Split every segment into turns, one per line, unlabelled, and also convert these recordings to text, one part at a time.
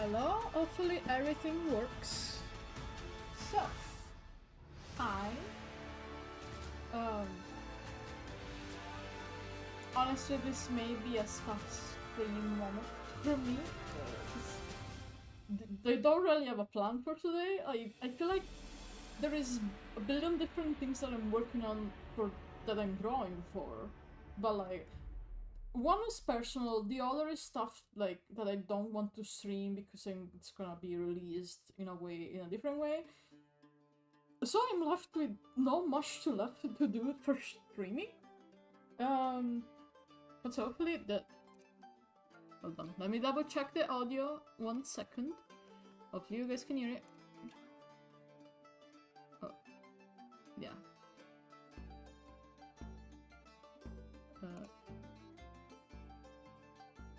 Hello, hopefully everything works. So, I, honestly this may be a screen moment for me. They don't really have a plan for today. I feel like there is a billion different things that I'm working on that I'm drawing for, but like, one is personal, the other is stuff like that I don't want to stream because it's gonna be released in a different way. So I'm left with not much left to do for streaming. But hopefully that. Hold on, let me double check the audio 1 second. Hopefully you guys can hear it. Oh, yeah.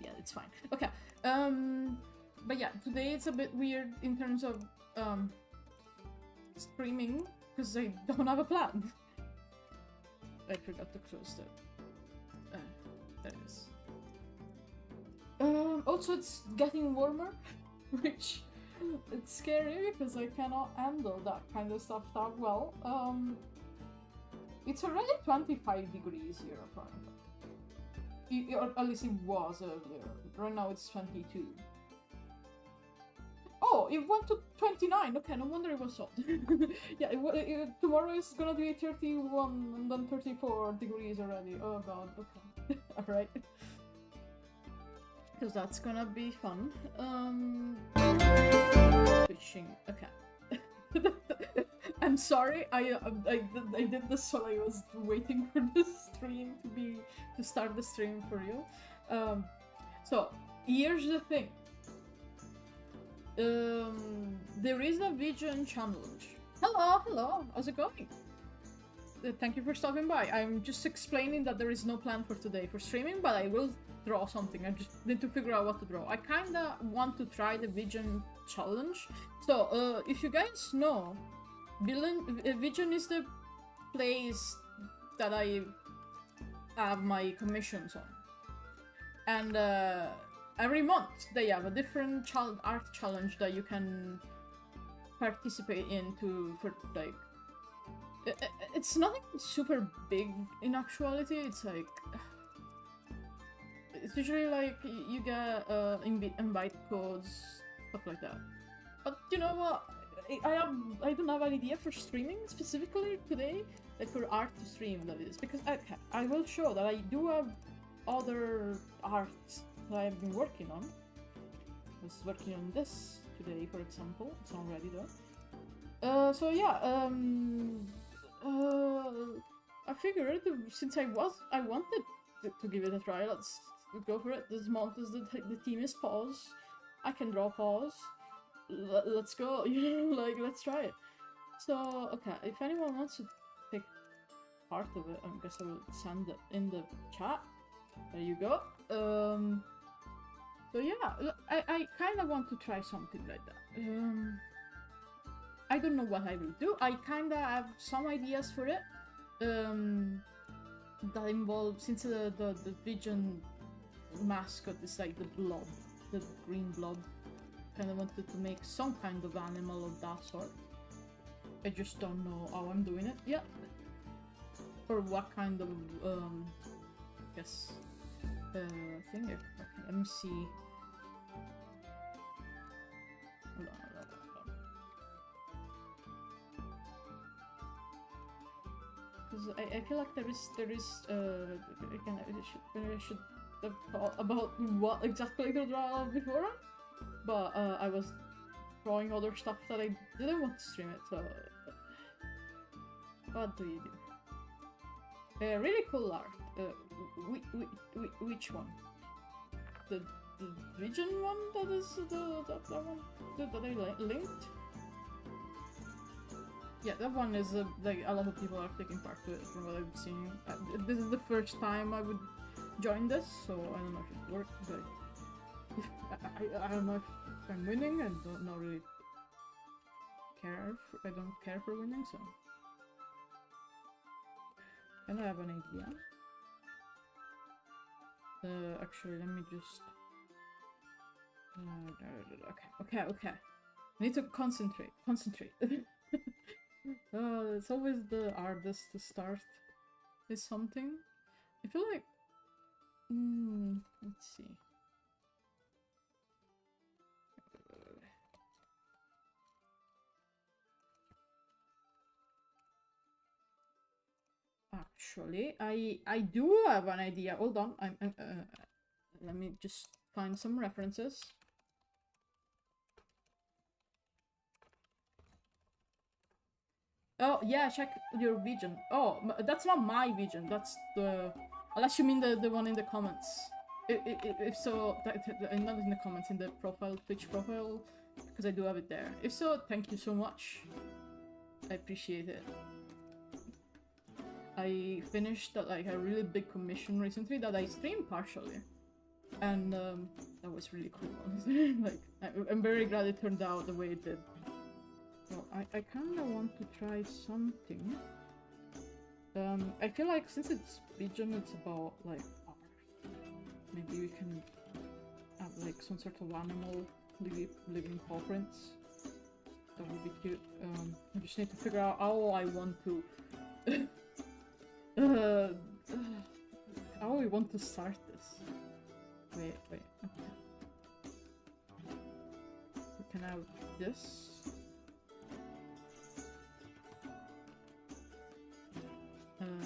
Yeah, it's fine. Okay. But yeah, today it's a bit weird in terms of streaming because I don't have a plan. I forgot to close the. There it is. Also, it's getting warmer, which it's scary because I cannot handle that kind of stuff that well. It's already 25 degrees here apparently. Or at least it was earlier. Right now it's 22. Oh, it went to 29. Okay, no wonder it was hot. Yeah, tomorrow is gonna be 31 and then 34 degrees already. Oh god, okay. Alright. Because that's gonna be fun. Switching. Okay. I'm sorry, I did this while I was waiting for the stream to start the stream for you. So here's the thing. There is a vgen challenge. Hello, how's it going? Thank you for stopping by. I'm just explaining that there is no plan for today for streaming, but I will draw something. I just need to figure out what to draw. I kinda want to try the vgen challenge. So, if you guys know, vgen is the place that I have my commissions on. And every month they have a different art challenge that you can participate in for like. It's nothing super big in actuality. It's like it's usually like you get invite codes, stuff like that. But you know what? I don't have an idea for streaming specifically today, like for art to stream that is, because I will show that I do have other art that I've been working on. I was working on this today, for example. It's not ready though. So yeah, I figured since I wanted to give it a try, let's go for it. This month is the theme is pause. I can draw pause. Let's go, you know, like let's try it. So okay, if anyone wants to take part of it, I guess I will send it in the chat. There you go. So yeah, I kind of want to try something like that. I don't know what I will do. I kinda have some ideas for it. That involve, since the vgen mascot is like the blob, the green blob. Kinda wanted to make some kind of animal of that sort. I just don't know how I'm doing it yet. Or what kind of I guess thing. Okay, let me see. Hold on. Because I feel like there is again I should have thought about what exactly to draw before, but I was drawing other stuff that I didn't want to stream it. So what do you do? Really cool art. Which one? The vgen one that is that one that I linked. Yeah, that one is like a lot of people are taking part to it from what I've seen. This is the first time I would join this, so I don't know if it worked, but I don't know if I'm winning. I don't really care. I don't care for winning, so. And I have an idea. Actually, let me just Okay. I need to concentrate. It's always the hardest to start with something. I feel like... let's see. Actually, I do have an idea. Hold on. Let me just find some references. Oh, yeah, check your vision. Oh, that's not my vision. That's the... Unless you mean the one in the comments. If so, not in the comments, in the profile, Twitch profile, because I do have it there. If so, thank you so much. I appreciate it. I finished like a really big commission recently that I streamed partially. And that was really cool, honestly. Like, I'm very glad it turned out the way it did. So I kind of want to try something. I feel like since it's Pigeon, it's about like art. Maybe we can have like some sort of animal living paw prints. That would be cute. I just need to figure out how I want to how I want to start this. Wait, okay. We can have this.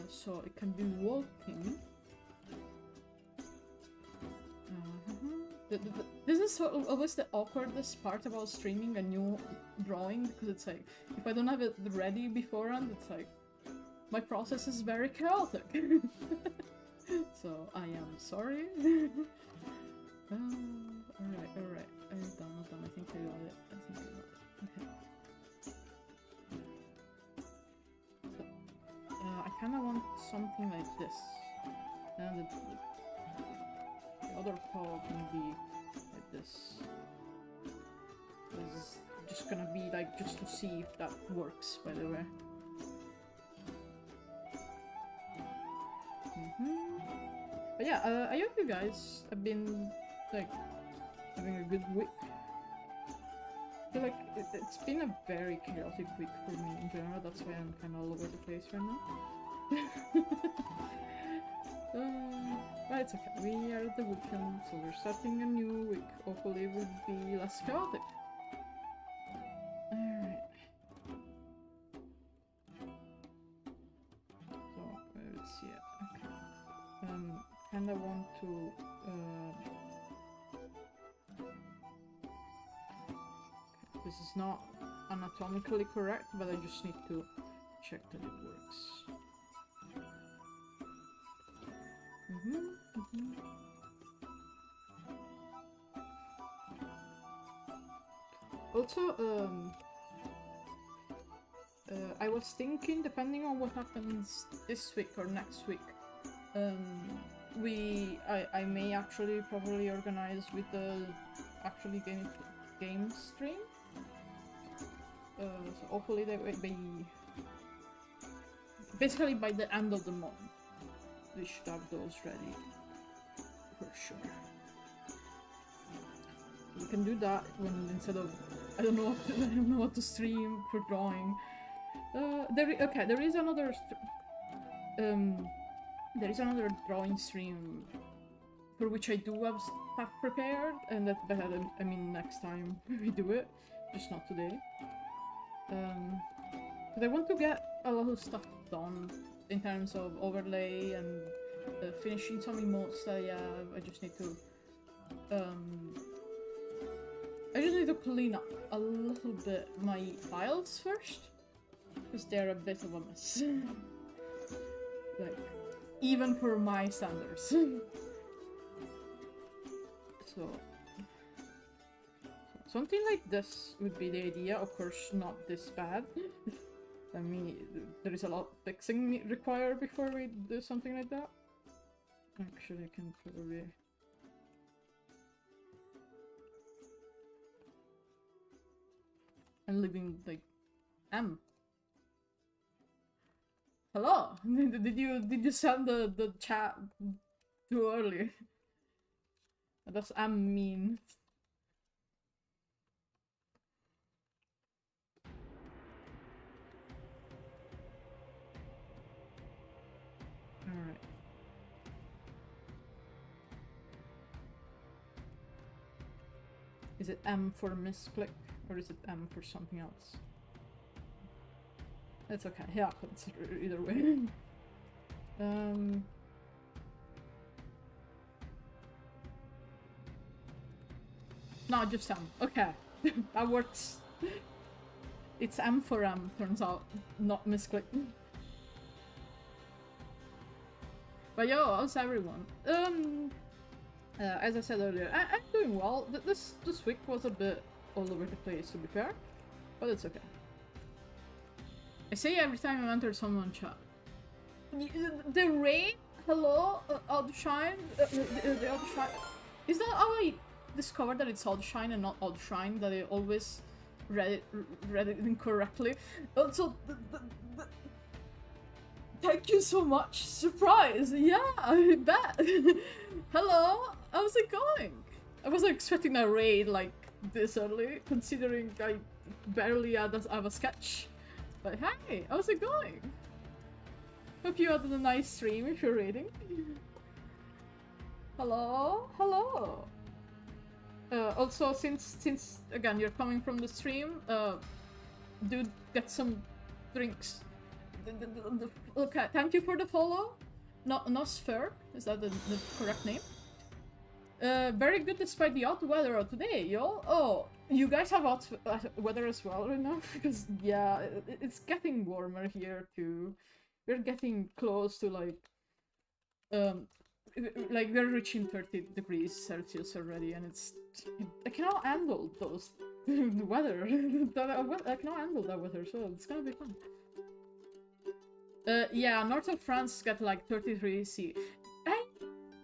So it can be walking. This is always the awkwardest part about streaming a new drawing, because it's like, if I don't have it ready beforehand, it's like, my process is very chaotic. So I am sorry. Alright. I'm done. I think I got it. Okay. I kind of want something like this. And the other paw can be like this. This is just gonna be like, just to see if that works, by the way. But yeah, I hope you guys have been like having a good week. I feel like it's been a very chaotic week for me in general, that's why I'm kind of all over the place right now. But it's okay, we are at the weekend, so we're starting a new week. Hopefully it will be less chaotic. Alright. So, let's see it. Okay. Kinda want to... This is not anatomically correct, but I just need to check that it works. Also, I was thinking, depending on what happens this week or next week, I may actually probably organize with the actually game stream. So hopefully they will be basically by the end of the month. We should have those ready for sure. So we can do that when instead of I don't know what to stream for drawing. There is another drawing stream for which I do have stuff prepared, and that I mean next time we do it, just not today. But I want to get a lot of stuff done in terms of overlay and finishing some emotes that I have. I just need to clean up a little bit my files first, because they're a bit of a mess. Like, even for my standards. So something like this would be the idea. Of course, not this bad. I mean, there is a lot of fixing required before we do something like that. Actually, I can probably... I'm leaving, like, M. Hello? Did you send the chat too early? That's M mean. Is it M for misclick, or is it M for something else? It's okay, it happens either way. No, just M. Okay, that works. It's M for M, turns out, not misclick. But yo, how's everyone? As I said earlier, I'm doing well. This week was a bit all over the place, to be fair, but it's okay. I say every time I enter someone chat. The rain? Hello? Outshine? The Outshine? Is that how I discovered that it's Outshine and not Outshine? That I always read it incorrectly? Also, thank you so much! Surprise! Yeah, I bet! Hello? How's it going? I wasn't expecting a raid like this early, considering I barely have a sketch. But hey, how's it going? Hope you had a nice stream if you're raiding. Hello? Hello? Also, since again you're coming from the stream, do get some drinks. Okay, thank you for the follow. Nosfer, is that the correct name? Very good despite the hot weather of today, yo. Oh, you guys have hot weather as well right now? Because yeah, it's getting warmer here too. We're getting close to like we're reaching 30 degrees Celsius already, and it's I cannot handle those the weather. I cannot handle that weather, so it's gonna be fun. Yeah, north of France got like 33 C. I'm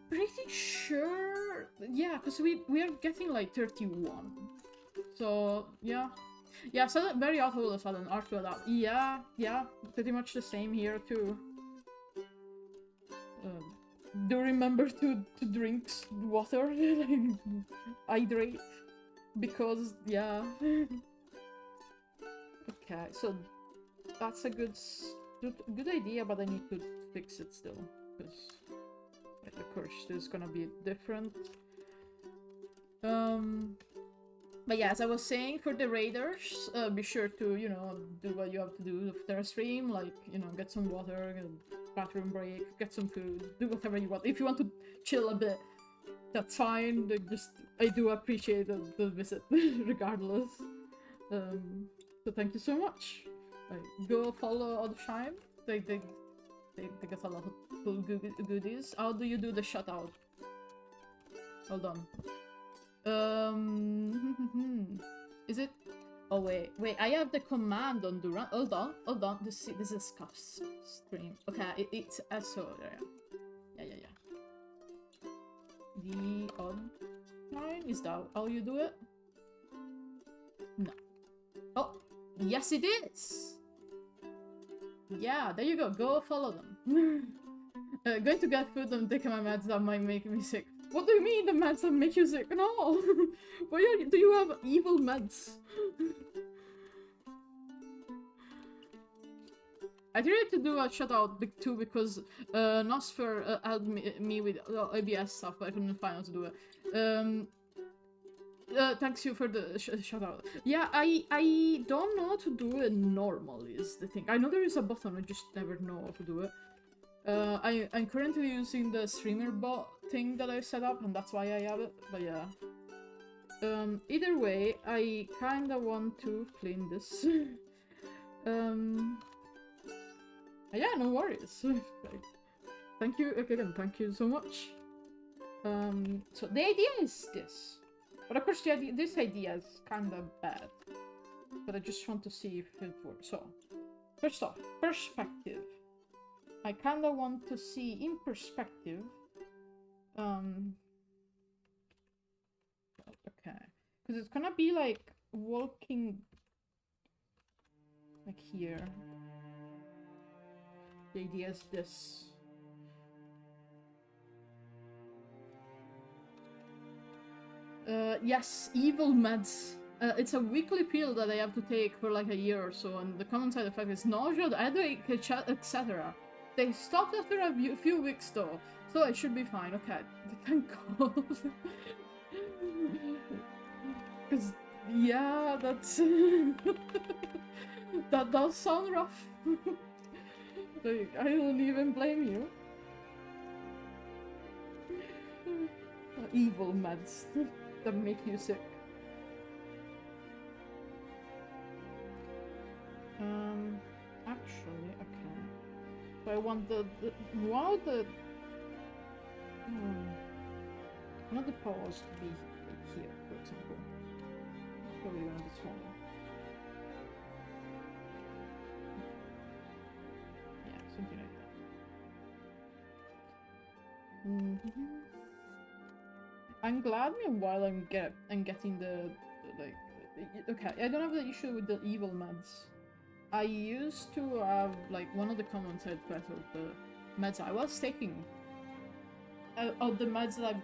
pretty sure, yeah, because we are getting like 31. So yeah, yeah. So very hot all of a sudden. Art to adapt. Yeah, yeah, pretty much the same here too. Do remember to drink water, hydrate, because yeah. Okay, so that's a good idea, but I need to fix it still, because the curse is gonna be different. But yeah, as I was saying, for the raiders, be sure to, you know, do what you have to do with their stream, like, you know, get some water, get a bathroom break, get some food, do whatever you want. If you want to chill a bit, that's fine. I do appreciate the visit, regardless. So thank you so much. Go follow Outshine. They get a lot of cool goodies. How do you do the shutout? Hold on. Is it? Oh wait, I have the command on Duran. Hold on. This is Cuff's stream. Okay, it's so yeah. The Outshine, is that how you do it? No. Oh, yes it is. Yeah, there you go. Go follow them. Going to get food and taking my meds that might make me sick. What do you mean the meds that make you sick? No! Why do you have evil meds? I tried to do a shutout too because Nosfer helped me with ABS stuff, but I couldn't find out to do it. Thanks you for the shutout. Yeah, I don't know how to do it normally is the thing. I know there is a button, I just never know how to do it. I'm currently using the streamer bot thing that I set up, and that's why I have it, but yeah. Either way, I kinda want to clean this. Yeah, no worries. Thank you again, thank you so much. So the idea is this. But of course, this idea is kinda bad. But I just want to see if it works. So, first off, perspective. I kinda want to see in perspective. Okay. Because it's gonna be like walking like here. The idea is this. Yes, evil meds. It's a weekly pill that I have to take for like a year or so, and the common side effect is nausea, headache, etc. They stopped after a few weeks though, so I should be fine. Okay, thank God. Cause yeah, that's that does sound rough. Like, I don't even blame you. Evil meds that make you sick. Actually, okay. So I want one of the not the paws to be here, for example. Probably one of the smaller. Yeah, something like that. I'm glad meanwhile I'm getting the like okay, I don't have the issue with the evil meds. I used to have like one of the common side effects of the meds I was taking of the meds that I've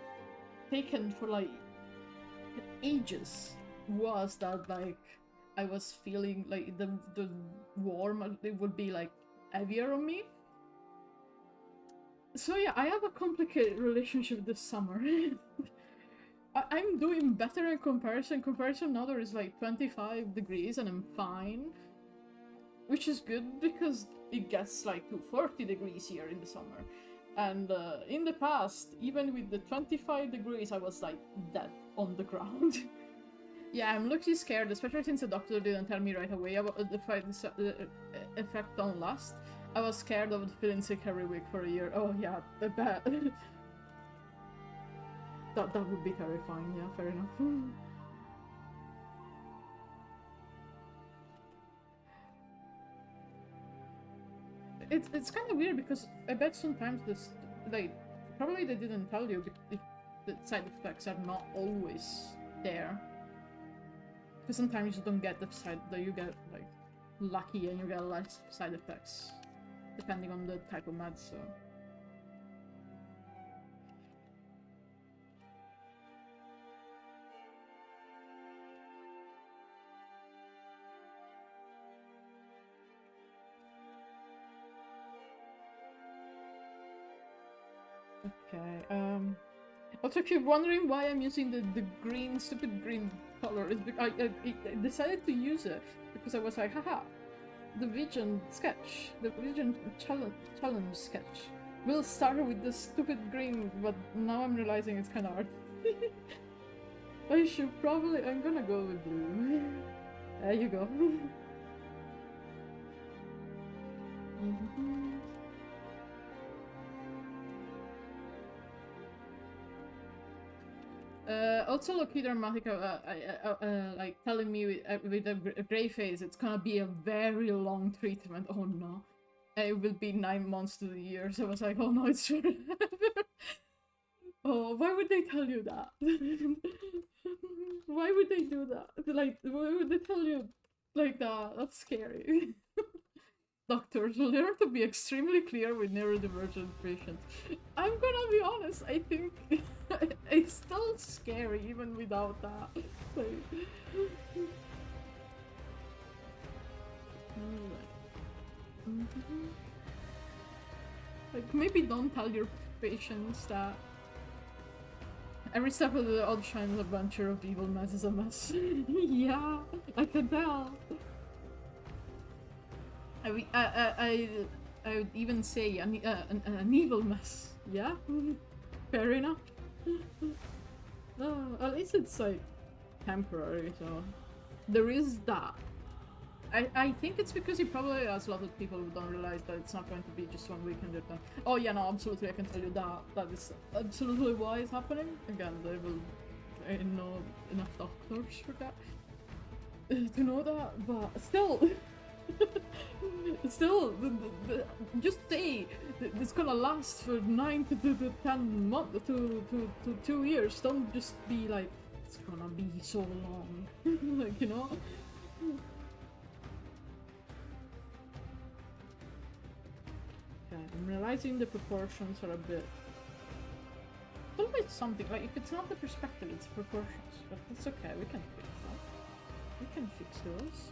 taken for like ages was that like I was feeling like the warm it would be like heavier on me. So yeah, I have a complicated relationship this summer. I'm doing better in comparison. Comparison now there is like 25 degrees and I'm fine. Which is good because it gets like to 40 degrees here in the summer. And in the past, even with the 25 degrees, I was like dead on the ground. Yeah, I'm literally scared, especially since the doctor didn't tell me right away about the effect don't last. I was scared of feeling sick every week for a year. Oh yeah, I bet. That would be terrifying, yeah, fair enough. It's kind of weird because I bet sometimes this, like, probably they didn't tell you if the side effects are not always there. Because sometimes you don't get the side, that you get, like, lucky and you get less side effects, depending on the type of meds, so... Okay, also if you're wondering why I'm using the green, stupid green color, is because I decided to use it because I was like, haha, the vgen sketch, the vgen challenge sketch will start with the stupid green, but now I'm realizing it's kind of hard. I should probably, I'm gonna go with blue. There you go. Also, Loki Dramatica, like telling me with a gray face, it's gonna be a very long treatment. Oh no, it will be 9 months to the year. So I was like, oh no, it's forever. Oh, why would they tell you that? Why would they do that? Like, why would they tell you like that? That's scary. Doctors learn to be extremely clear with neurodivergent patients. I'm gonna be honest, I think it's still scary even without that. Like, maybe don't tell your patients that every step of the Oddshine adventure of evil mess is a mess. Yeah, I can tell. I would even say an evil mess. Yeah, fair enough. No, at least it's like temporary, so there is that. I think it's because he probably has a lot of people who don't realize that it's not going to be just 1 week and they're done. Oh yeah, no, absolutely, I can tell you that. That is absolutely why it's happening. Again, they will know enough doctors for that to know that, but still. Still, just say it's gonna last for 9 to 10 months to 2 years. Don't just be like it's gonna be so long, like, you know. Okay, I'm realizing the proportions are a bit. It's always something like if it's not the perspective, it's proportions. But that's okay. We can fix that. We can fix those.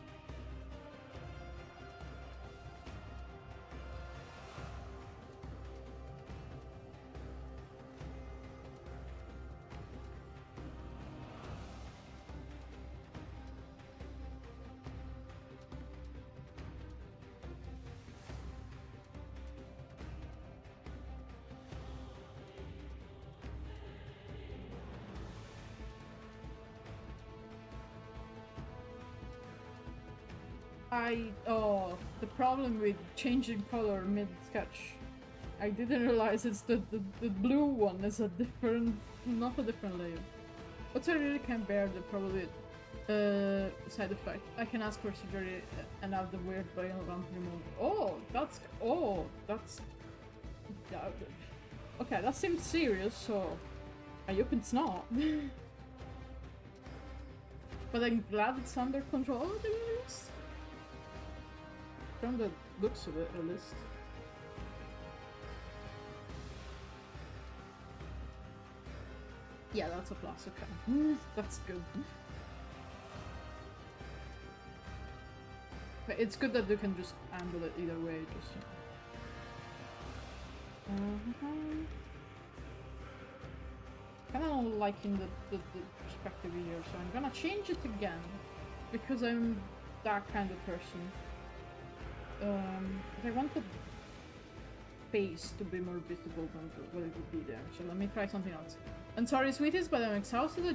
Oh, the problem with changing color mid-sketch. I didn't realize it's the blue one is a different, not a different layer. But I really can't bear the probably side effect. I can ask for surgery and have the weird brain lump removed. Oh, that's... Okay, that seems serious, so I hope it's not. But I'm glad it's under control at the least. From the looks of it, at least. Yeah, that's a plus, okay. That's good. But it's good that you can just handle it either way, just... Kinda not liking the perspective here, so I'm gonna change it again. Because I'm that kind of person. I want the face to be more visible than what it would be there, so let me try something else. And sorry, sweeties, but I'm exhausted.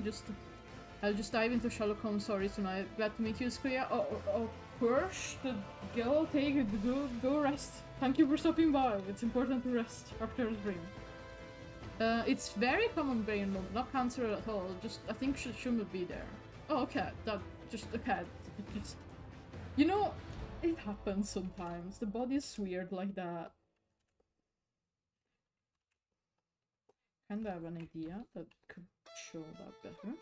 I'll just dive into Sherlock Holmes stories tonight. Glad to meet you, Squia. Oh, Kirsch, the girl, take it. Go rest. Thank you for stopping by. It's important to rest after a dream. It's very common brain lump, not cancer at all. Just I think shouldn't be there. Oh, okay. Just you know, it happens sometimes. The body is weird like that. Kinda have an idea that could show that better.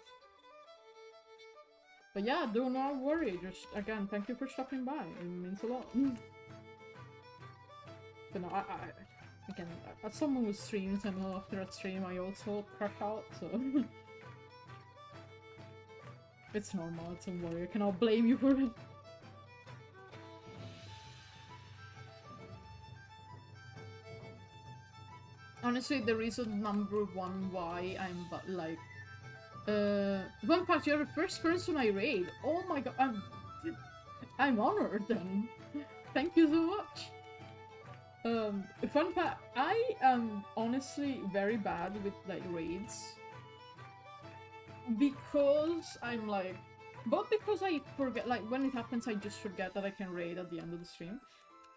But yeah, do not worry. Just again, thank you for stopping by. It means a lot. But no, again, as someone who streams, I know after a stream I also crash out, so it's normal. Don't worry. I cannot blame you for it. Honestly, the reason number one why I'm like one fact, you're the first person I raid. Oh my god, I'm honored then. Thank you so much. Fun fact, I am honestly very bad with like raids. Because I'm like, both because I forget, like when it happens I just forget that I can raid at the end of the stream.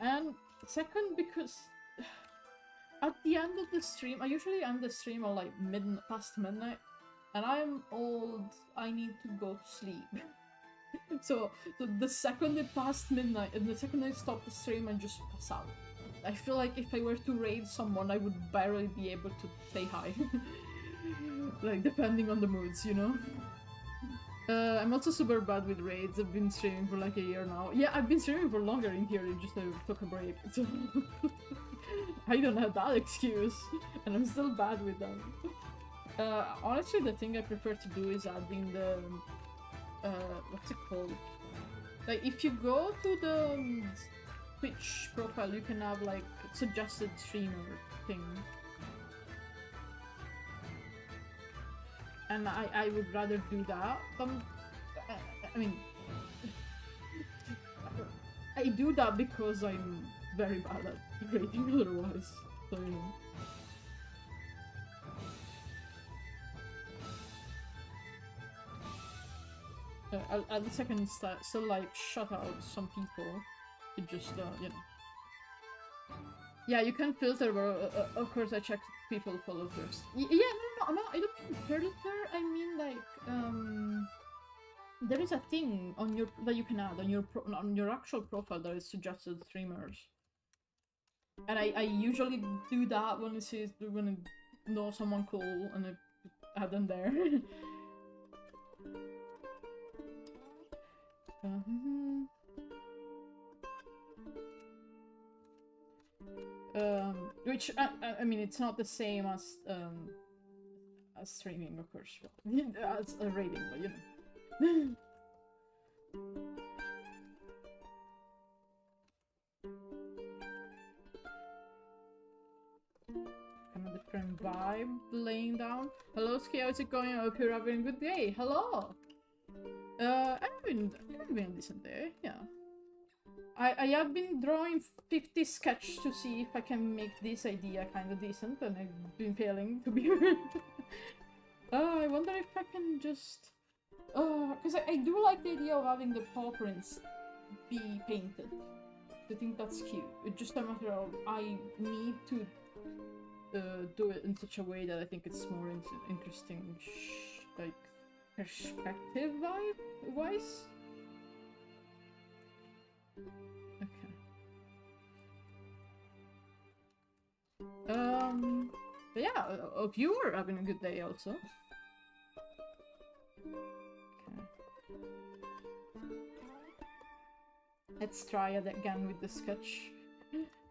And second, because at the end of the stream, I usually end the stream at like past midnight. And I'm old, I need to go to sleep. so the second it passed midnight, and the second I stop the stream, I just pass out. I feel like if I were to raid someone, I would barely be able to say hi. Like, depending on the moods, you know? I'm also super bad with raids. I've been streaming for like a year now. Yeah, I've been streaming for longer in theory, just I took a break. So I don't have that excuse, and I'm still bad with them. Honestly, the thing I prefer to do is adding the... what's it called? Like, if you go to the Twitch profile, you can have, like, suggested streamer thing. And I would rather do that. I mean... I do that because I'm very bad at rating otherwise, so, you know. At least I can still like shut out some people. It just, you know. Yeah, you can filter, but of course I check people follow first. Yeah, no, I don't mean filter. I mean like, there is a thing on your that you can add on your actual profile that is suggested streamers. And I usually do that when I know someone cool and I add them there. Which I mean, it's not the same as streaming, of course, as a rating, but you know. Kind of different vibe laying down. Hello, Ski, how's it going? I hope you're having a good day. Hello. I've been a decent day, yeah. I have been drawing 50 sketches to see if I can make this idea kind of decent, and I've been failing, to be honest. I wonder if I can just... because I do like the idea of having the paw prints be painted. I think that's cute. It's just a matter of I need to do it in such a way that I think it's more interesting, like perspective wise. Okay. But yeah, hope you are having a good day also. Okay. Let's try it again with the sketch.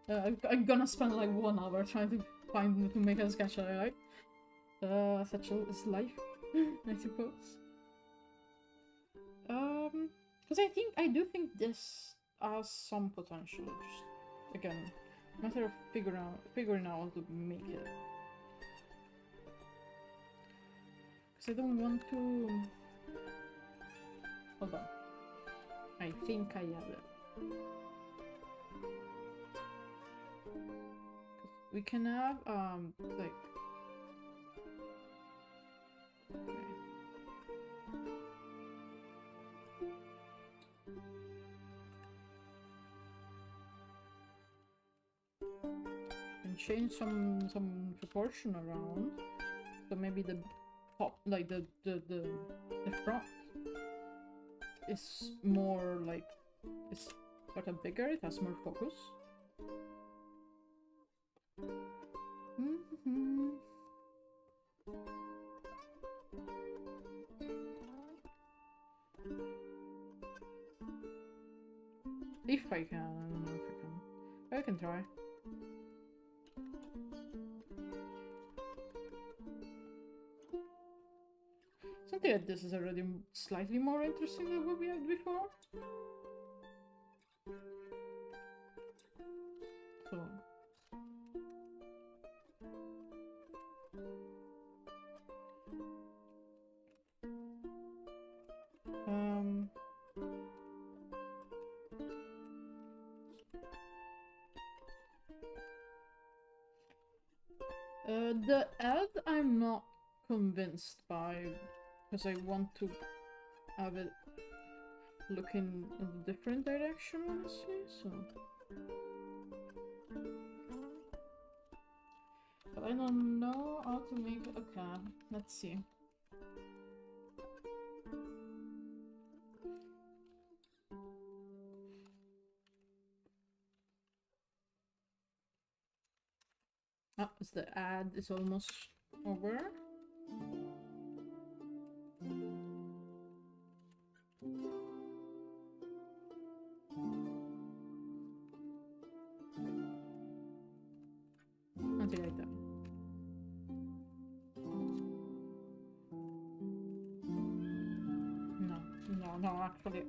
I'm gonna spend like 1 hour trying to make a sketch that I like. Such is life, I suppose. Because I do think this has some potential. Just again, matter of figuring out how to make it. Because I don't want to. Hold on. I think I have it. We can have like. Okay. And change some proportion around, so maybe the top, like the front is more like it's sort of bigger. It has more focus. If I can, I don't know if I can. I can try. Something like this is already slightly more interesting than what we had before. So. The ad I'm not convinced by, because I want to have it look in a different direction, honestly, so. But I don't know how to make it. Okay, let's see. Oh, the ad is almost over. Something like that. No, actually.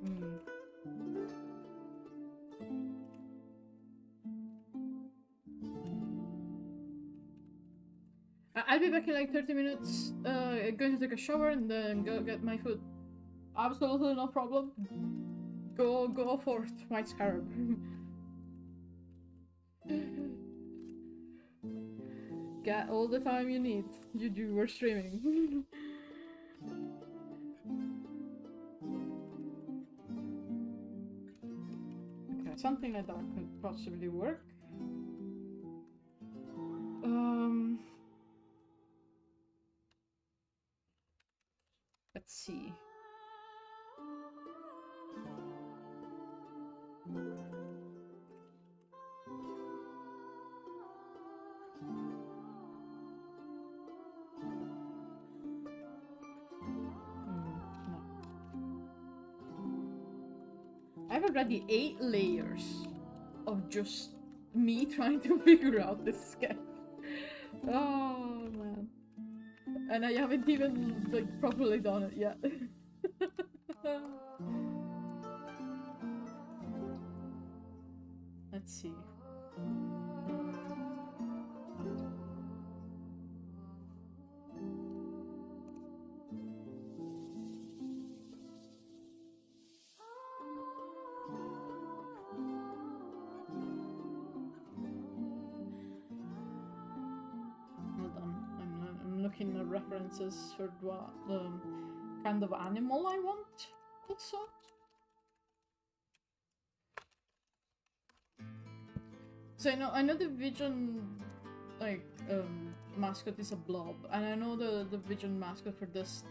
I'll be back in like 30 minutes. Going to take a shower and then go get my food. Absolutely no problem. Go forth, my scarab. Get all the time you need. You were streaming. Okay, something like that could possibly work. Let's see. No. I have already 8 layers of just me trying to figure out this sketch. Oh man. And I haven't even like properly done it yet. Let's see. Looking at references for what kind of animal I want also. So I know the Vision like mascot is a blob, and I know the Vision mascot for this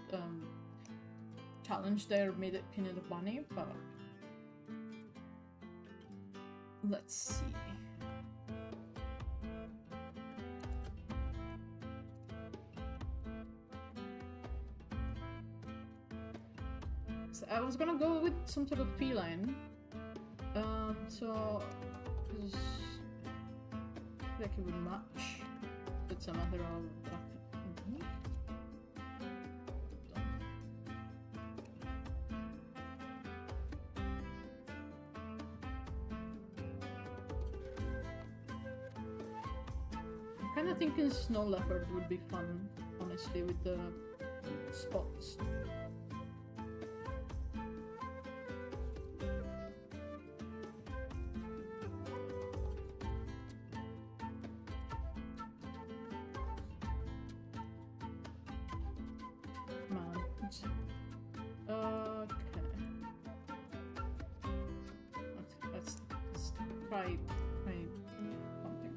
challenge there made it peanut bunny, but let's see. So I was gonna go with some sort of feline. So like it would match. It's a matter of I'm kinda thinking snow leopard would be fun, honestly, with the spots. Let's try something.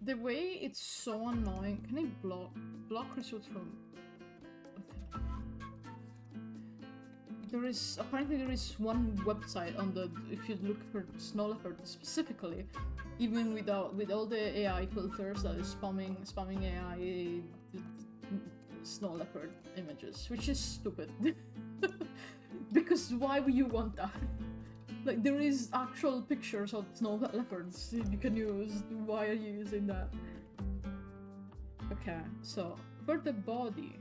The way it's so annoying. Can I block results from? Apparently there is one website on the, if you look for snow leopard specifically, even with all the AI filters that is spamming AI snow leopard images, which is stupid. Because why would you want that? Like, there is actual pictures of snow leopards you can use. Why are you using that? Okay, so for the body.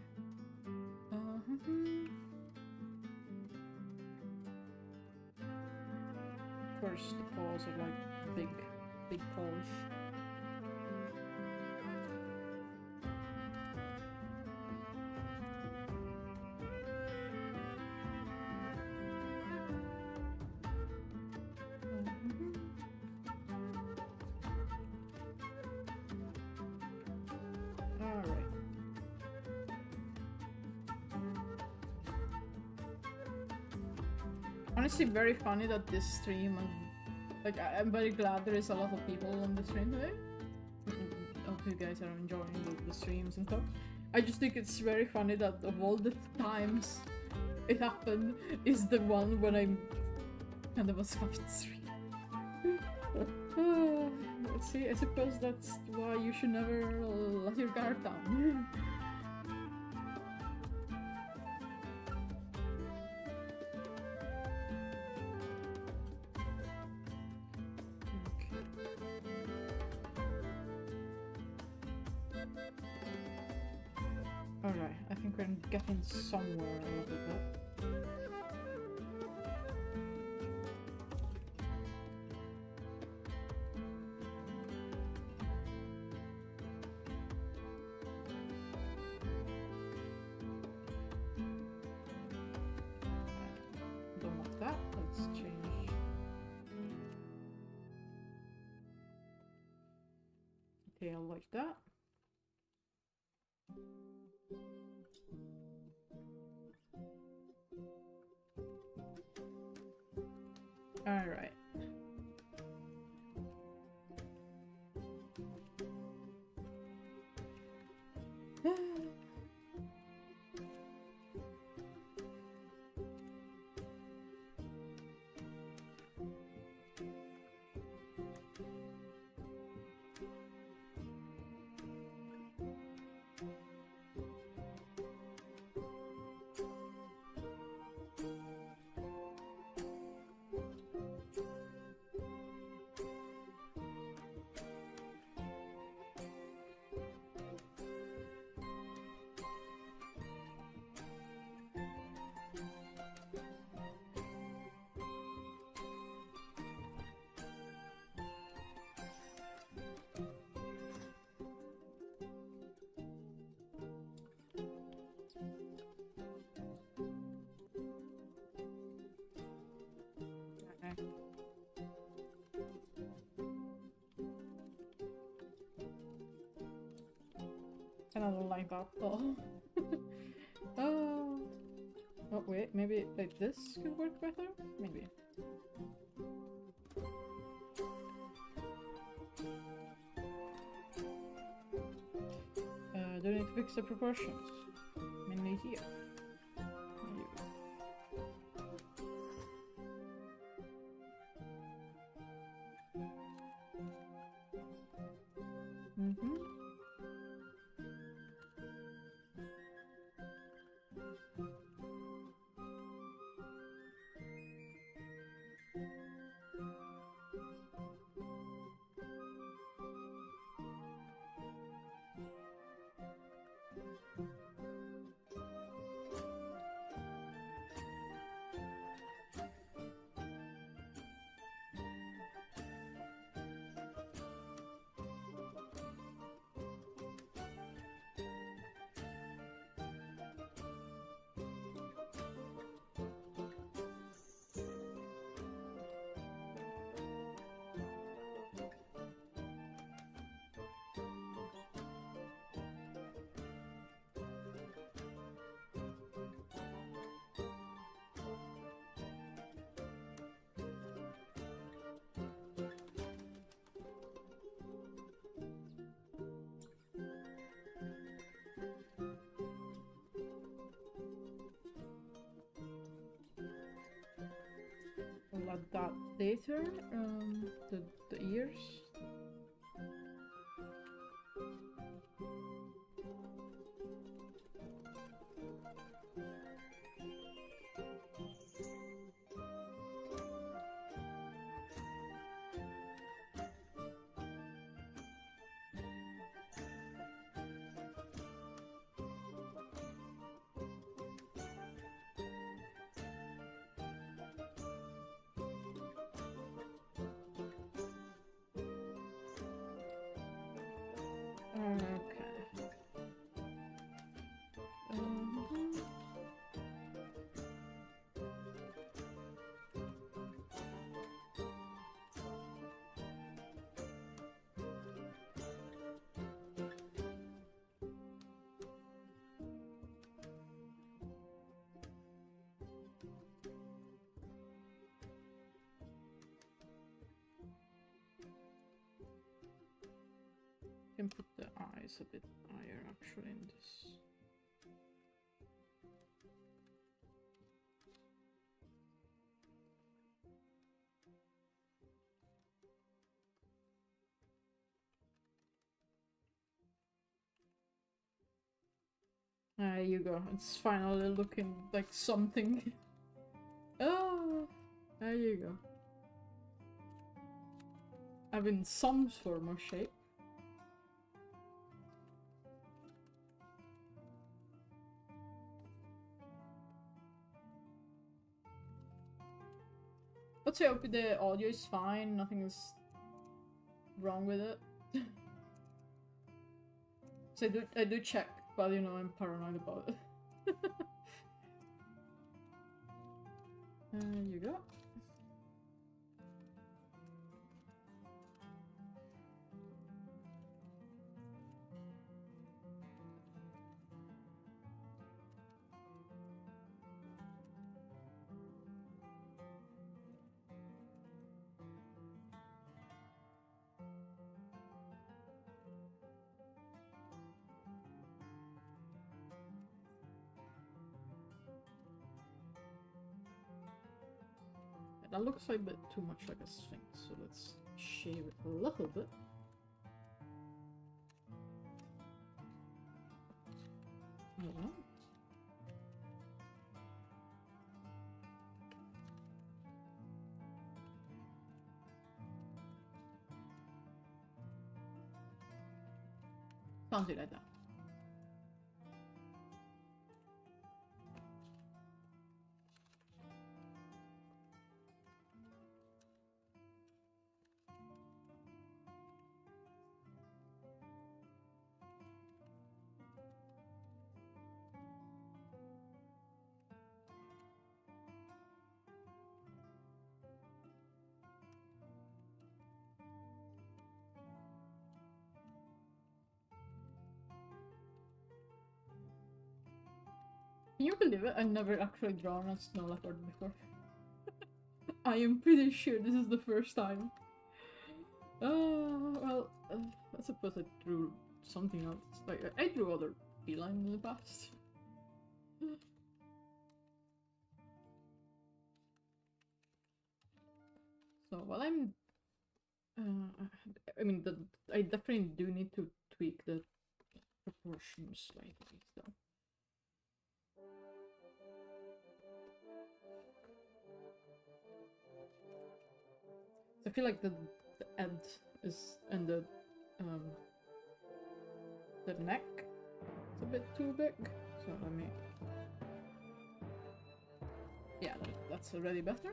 First, the paws are like big paws. Honestly, very funny that this stream, like, I'm very glad there is a lot of people on the stream today. I hope you guys are enjoying the streams and stuff. I just think it's very funny that of all the times it happened, is the one when I'm kind of a soft stream. See, I suppose that's why you should never let your guard down. Alright, I think we're getting somewhere a little bit. Don't want that, let's change. Tail like that. All right. And I don't like that though. Oh. Oh, wait, maybe like this could work better? Maybe. Do I need to fix the proportions? Mainly here. There you go. We'll add that later. The ears. Okay. Can put the eyes a bit higher actually in this. There you go. It's finally looking like something. Oh, there you go. Having some form of shape. Let's say hope the audio is fine, nothing is wrong with it. So I do check, but you know I'm paranoid about it. There you go. That looks like a bit too much like a sphinx, so let's shave it a little bit. I don't know. Something like that. Can you believe it? I've never actually drawn a snow leopard before. I am pretty sure this is the first time. Well, I suppose I drew something else. Like, I drew other feline in the past. So while I'm... I mean, I definitely do need to tweak the proportions slightly, so... I feel like the end is and the neck is a bit too big. So let me. Yeah, that's already better.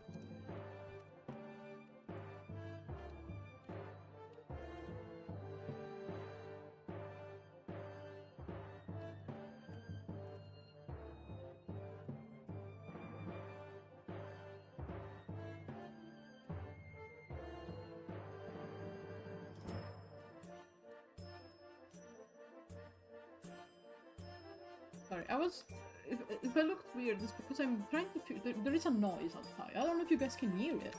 Sorry, I was... If I looked weird, it's because I'm trying to... There is a noise outside. I don't know if you guys can hear it.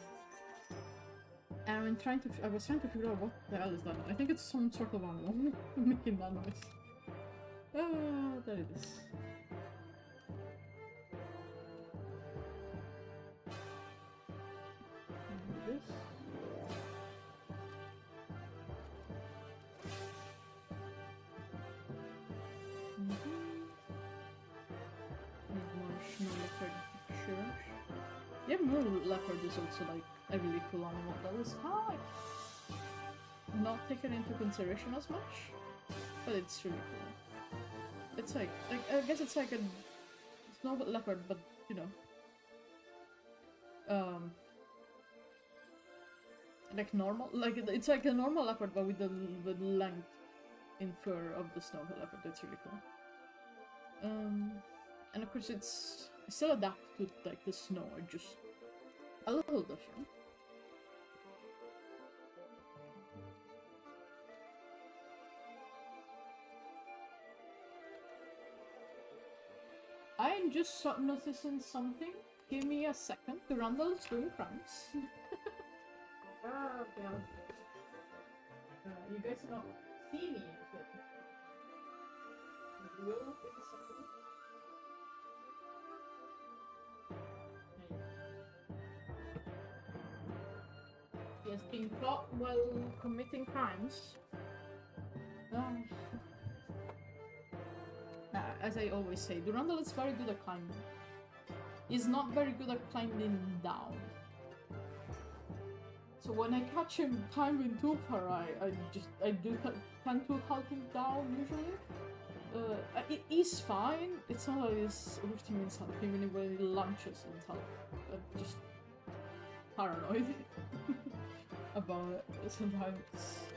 And I was trying to figure out what the hell is that. I think it's some sort of animal making that noise. Ah, there it is. This. Yeah, moon leopard is also like a really cool animal that is not taken into consideration as much, but it's really cool. It's like I guess it's like a snow leopard, but you know, like normal, like it's like a normal leopard, but with the length in fur of the snow leopard. That's really cool. And of course it's still adapted to like the snow, just a little different. I'm just noticing something. Give me a second. The Randall is doing crimes. Oh god. You guys don't see me yet. You will in a second. He has been caught while committing crimes. As I always say, Durandal is very good at climbing. He's not very good at climbing down. So when I catch him climbing too far, I do tend to halt him down usually. He's fine. It's not that he's hurting himself even when he launches himself. I'm just paranoid about it sometimes.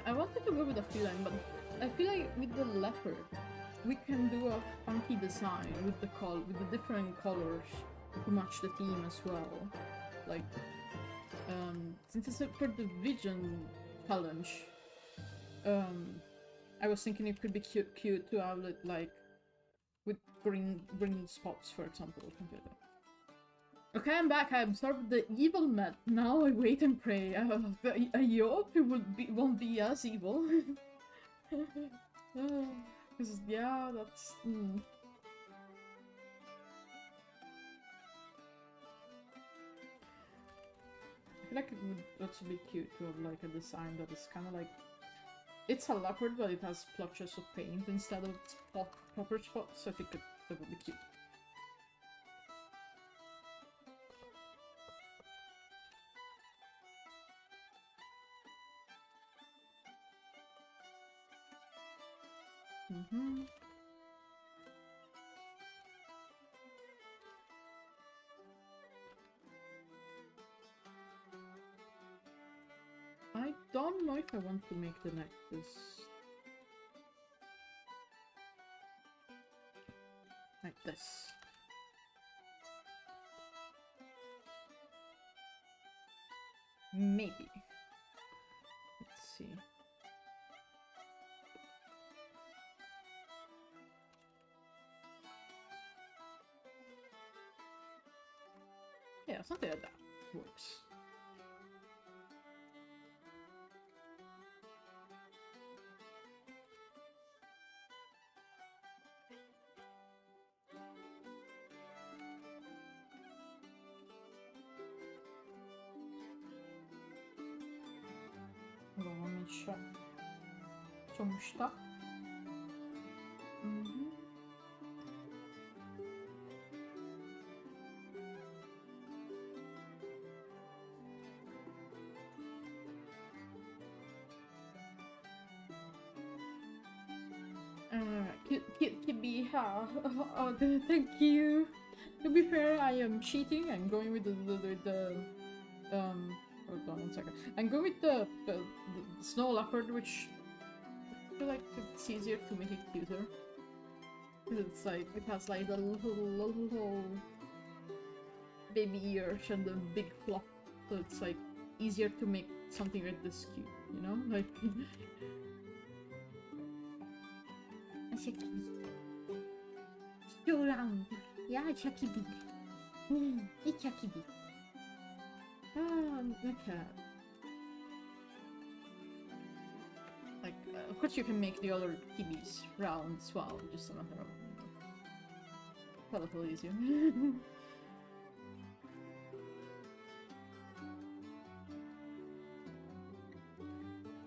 I wanted to go with the feline, but I feel like with the leopard, we can do a funky design with the different colors to match the theme as well. Like, since it's for the vgen challenge, I was thinking it could be cute to have it like with green spots, for example, or something like that. Okay, I'm back. I absorbed the evil med. Now I wait and pray. I hope it won't be as evil. Because yeah, that's. I feel like it would also be cute to have like a design that is kind of like. It's a leopard, but it has splotches of paint instead of proper spots. So I think that would be cute. don't know if I want to make the necklace like this. Maybe. Let's see. Yeah, something like that works. Vamos mexer. Sonuçta. Kitty, oh, thank you. To be fair, I am cheating. I'm going with the hold on 1 second. I'm going with the snow leopard, which I feel like it's easier to make it cuter. It's like it has like the little baby ears and the big fluff, so it's like easier to make something like this cute, you know, like. Still around. Yeah, Chucky Bee. It's Chucky Bee. Okay. Like, of course you can make the other kibis round as well, just a matter of a little easier.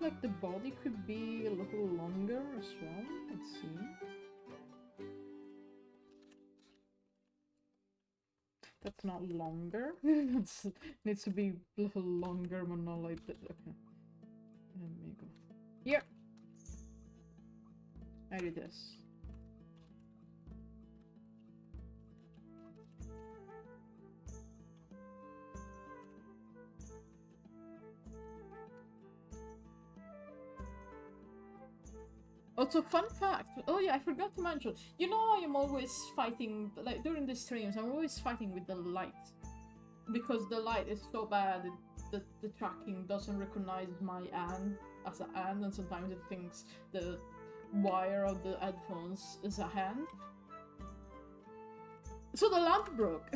Like the body could be a little longer as well. Let's see. That's not longer. It needs to be a little longer, but not like that. Okay. Let me go. Here. I do this. Also, fun fact. Oh yeah, I forgot to mention. You know, I am always fighting, like during the streams, I'm always fighting with the light. Because the light is so bad, the tracking doesn't recognize my hand as a hand, and sometimes it thinks the wire of the headphones is a hand. So the lamp broke.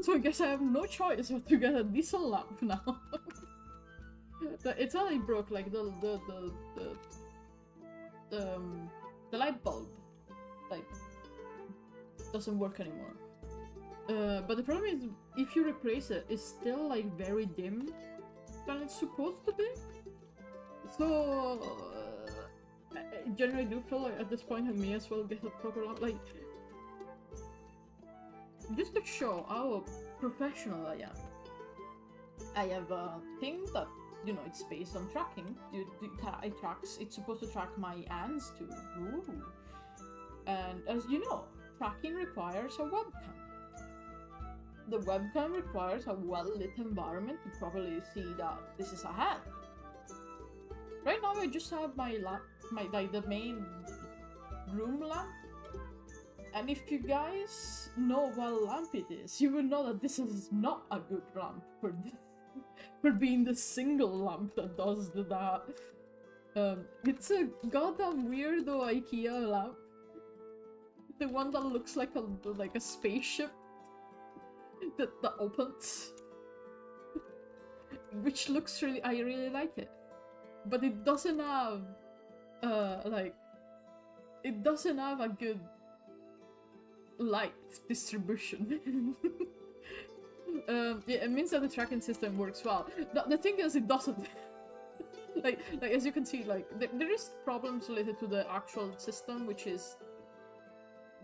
So I guess I have no choice but to get a decent lamp now. It's only broke, like the light bulb, like, doesn't work anymore. But the problem is, if you replace it, it's still like very dim than it's supposed to be. So I generally do feel like at this point I may as well get a proper lamp, like, just to show how professional I am. I have a thing that, you know, it's based on tracking. It's supposed to track my hands too. Ooh. And as you know, tracking requires a webcam. The webcam requires a well-lit environment to properly see that this is a hand. Right now I just have my lamp, like the main room lamp. And if you guys know what lamp it is, you will know that this is not a good lamp for this. For being the single lamp that does that. It's a goddamn weirdo IKEA lamp. The one that looks like a spaceship that opens. Which looks really, I really like it. But it doesn't have it doesn't have a good light distribution. Yeah, it means that the tracking system works well. The thing is, it doesn't. like as you can see, like there is problems related to the actual system, which is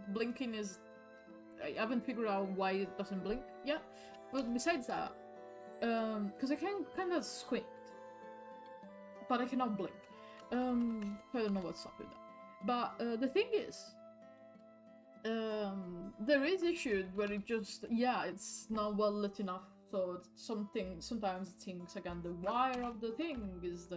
blinking is. I haven't figured out why it doesn't blink yet. But besides that, because I can kind of squint, but I cannot blink. I don't know what's up with that. But the thing is, there is issues where it just, yeah, it's not well lit enough So sometimes things again, the wire of the thing is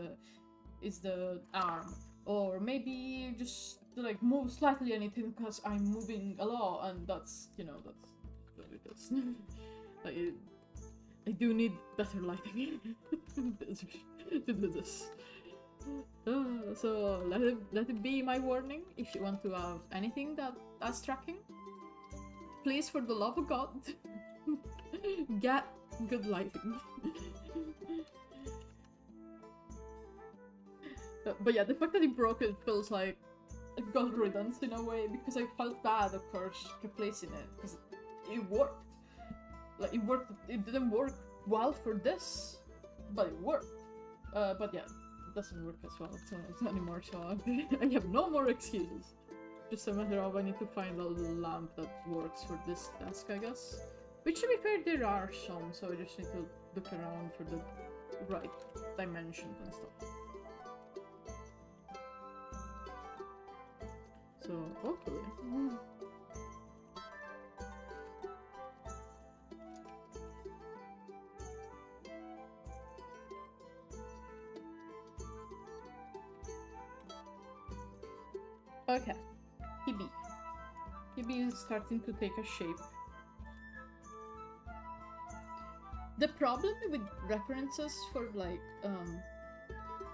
the arm, or maybe just like move slightly anything because I'm moving a lot, and that's that's I do need better lighting to do this. So let it be my warning. If you want to have anything that's tracking, please, for the love of God, get good lighting. But yeah, the fact that he broke it feels like it got redundant in a way, because I felt bad, of course, replacing it, because it worked. Like, it worked. It didn't work well for this, but it worked. But yeah, it doesn't work as well anymore, so I have no more excuses. Just a matter of I need to find a lamp that works for this desk, I guess. Which, to be fair, there are some, so I just need to look around for the right dimensions and stuff. So, hopefully. Okay. Kibi is starting to take a shape. The problem with references for like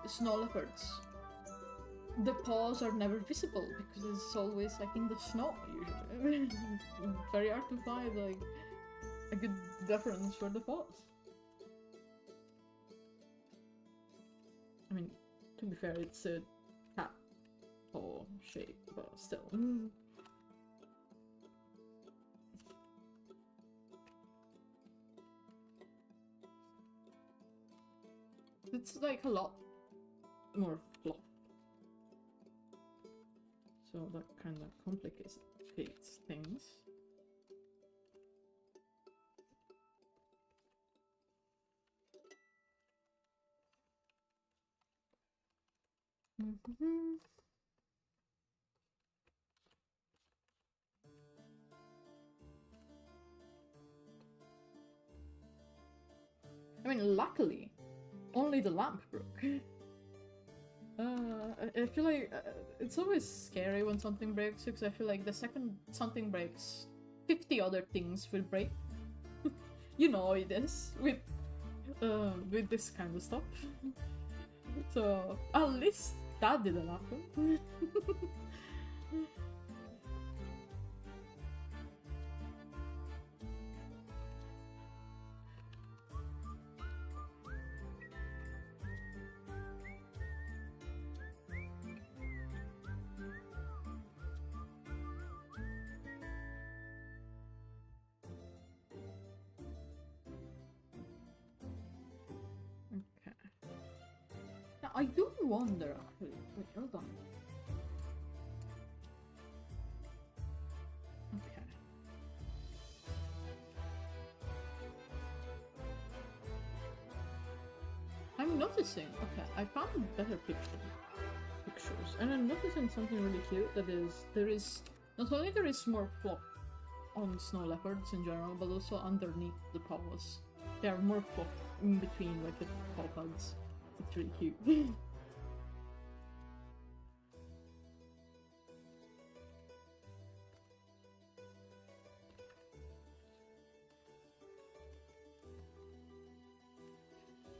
snow leopards, the paws are never visible because it's always like in the snow usually. Very hard to find like a good reference for the paws. I mean, to be fair, it's a cat paw shape, but still. It's like a lot more fluff. So that kind of complicates things. I mean, luckily, only the lamp broke. I feel like it's always scary when something breaks, because I feel like the second something breaks, 50 other things will break. You know it is with this kind of stuff. So at least that didn't happen. I do wonder, actually. Wait, hold on. Okay. I'm noticing. Okay, I found better pictures, and I'm noticing something really cute. That is, not only there is more fluff on snow leopards in general, but also underneath the paws. There are more fluff in between, like the paw pads. It's really cute.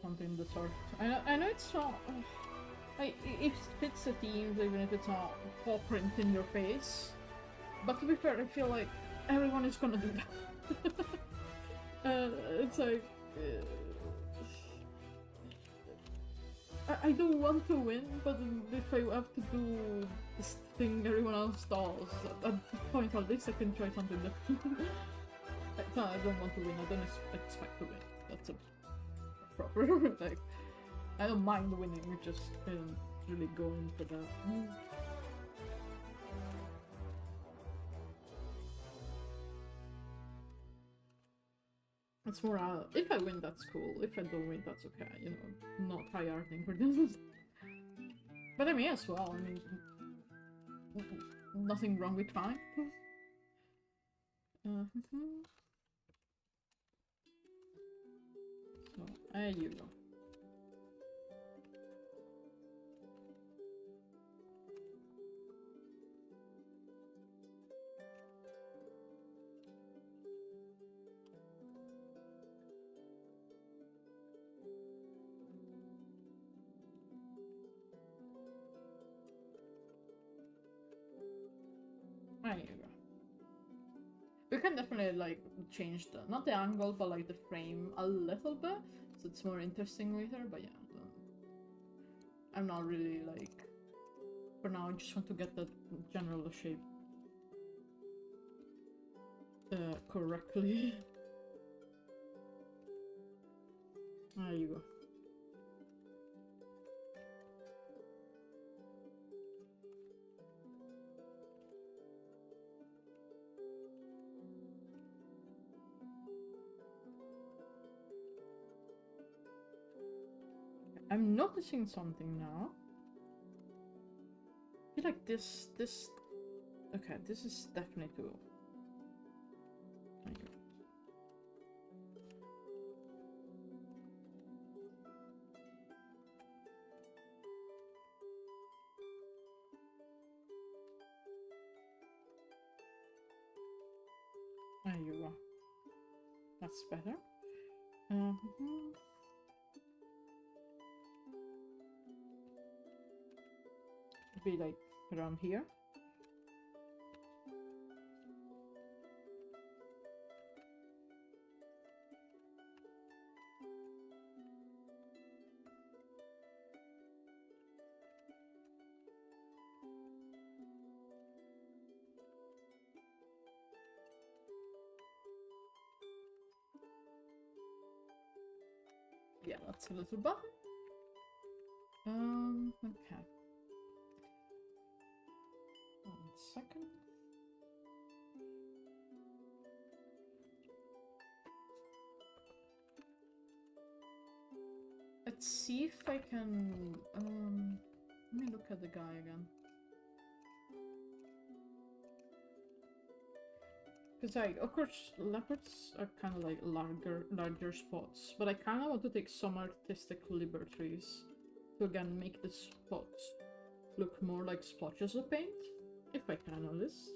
Something the sort. I know it's not. It fits the themes, even if it's not paw print in your face. But to be fair, I feel like everyone is gonna do that. It's like. I don't want to win, but if I have to do this thing everyone else does, at this point at least I can try something different. No, I don't want to win, I don't expect to win. That's a proper, like, I don't mind winning, I just don't really go in for that. It's more, if I win, that's cool. If I don't win, that's okay. You know, not tryharding for this. But I may as well. I mean, nothing wrong with trying. So, there you go. There you go. We can definitely like change the not the angle but like the frame a little bit so it's more interesting later, but yeah, I'm not really like for now I just want to get the general shape correctly. There you go. I'm noticing something now. I feel like this... Okay, this is definitely too... There you go. There you go. That's better. Be like around here. Yeah, that's a little button. Okay. 1 second. Let's see if I can, let me look at the guy again. Because like, of course, leopards are kind of like larger spots, but I kind of want to take some artistic liberties to again make the spots look more like splotches of paint, if I can on this.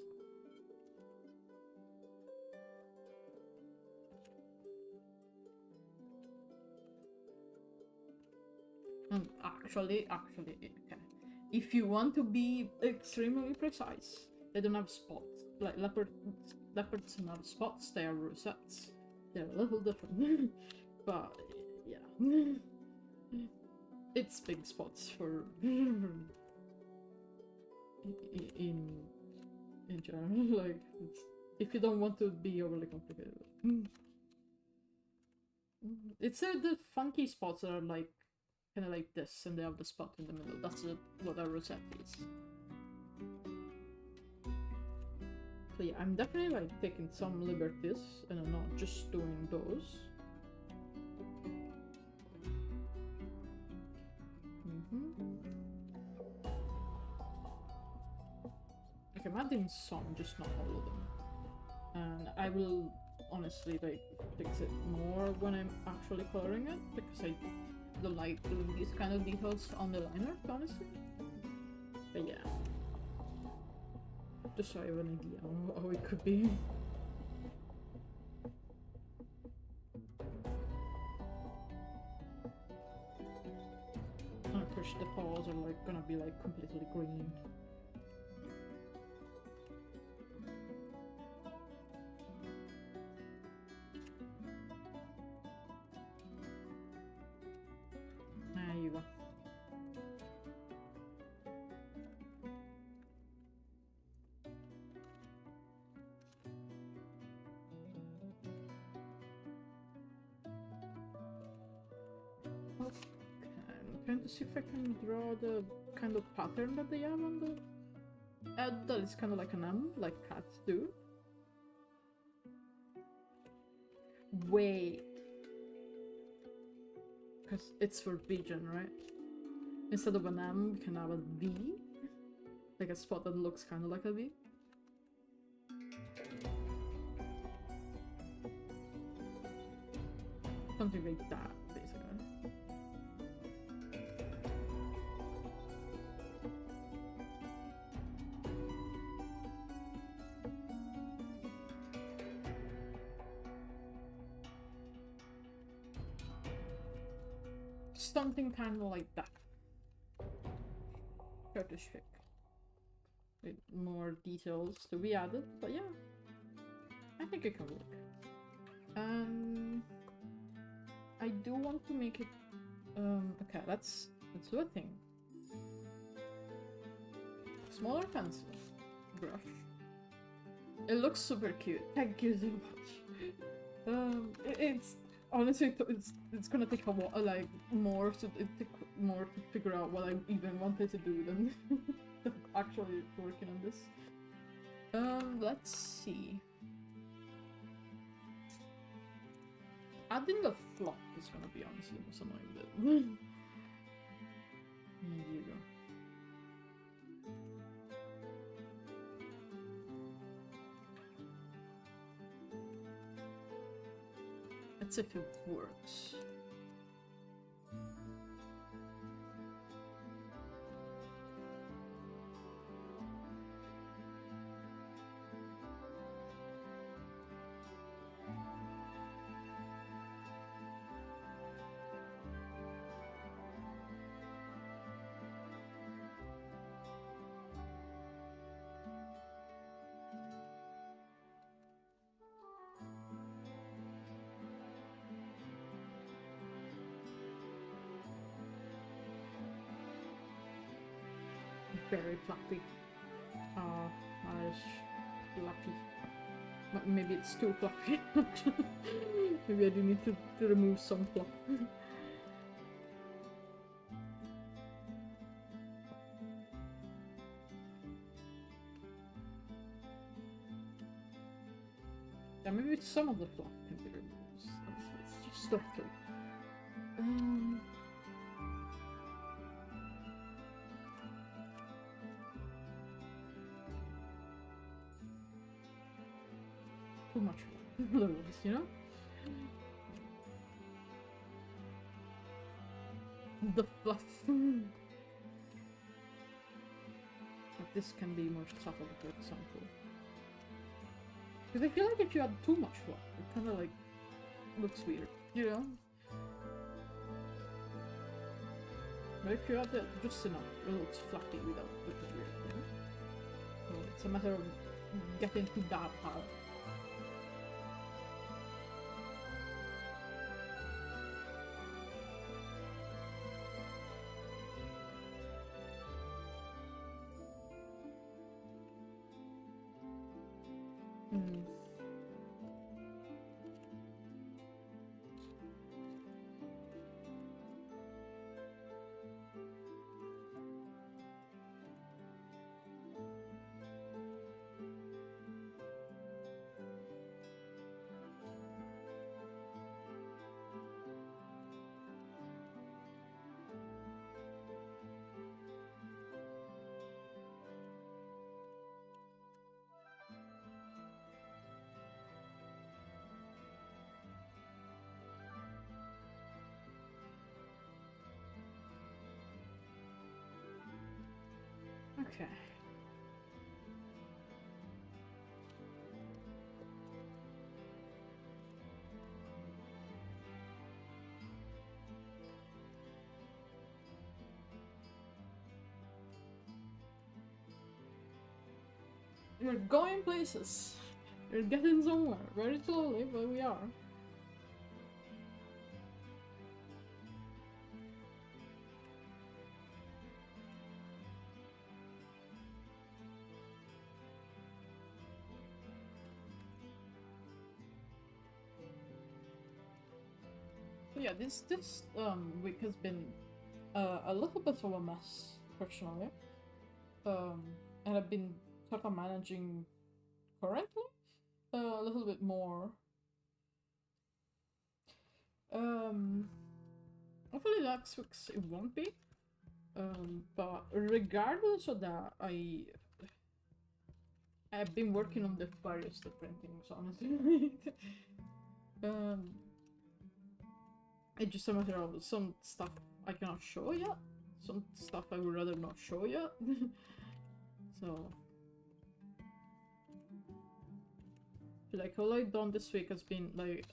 And actually, okay. If you want to be extremely precise, they don't have spots. Like leopards don't have spots, they are rosettes. They're a little different. But, yeah. It's big spots for... in general, like, if you don't want to be overly complicated. It's the funky spots that are like, kind of like this, and they have the spot in the middle. That's what a rosette is. So yeah, I'm definitely like taking some liberties, and I'm not just doing those. Okay, I'm adding some, just not all of them. And I will honestly like fix it more when I'm actually coloring it, because I don't like doing these kind of details on the liner, honestly. But yeah. Just so I have an idea of how it could be. And of course the paws are like gonna be like completely green. There you go. I'm trying to see if I can draw the kind of pattern that they have on the head that is kind of like an M, like cats do. Wait. Because it's for vgen, right? Instead of an M, we can have a V. Like a spot that looks kind of like a V. Something like that, something kind of like that. Turkish fic. With more details to be added, but yeah. I think it can work. I do want to make it okay, let's do a thing. Smaller pencil. Brush. It looks super cute. Thank you so much. It's honestly it's gonna take a while, like more to figure out what I even wanted to do than actually working on this. Let's see. Adding the flop is gonna be honestly the most annoying bit. Here you go. Let's see if it works. Very fluffy. I was lucky. But maybe it's too fluffy. Maybe I do need to remove some fluff. Yeah, maybe some of the fluff can be removed. It's just slightly. Too much otherwise, you know? The fluff. But this can be more subtle, for example. Because I feel like if you add too much fluff, it kind of like looks weird, you know? But if you add it just enough, it looks fluffy without looking weird, you know? So it's a matter of getting to that part. Okay. We're going places. We're getting somewhere. Very slowly, but we are. Yeah, this week has been a little bit of a mess, personally. And I've been sort of managing currently a little bit more. Hopefully next week's it won't be. But regardless of that, I've been working on the various different things, honestly. It's just a matter of some stuff I cannot show yet, some stuff I would rather not show yet. So, like all I've done this week has been like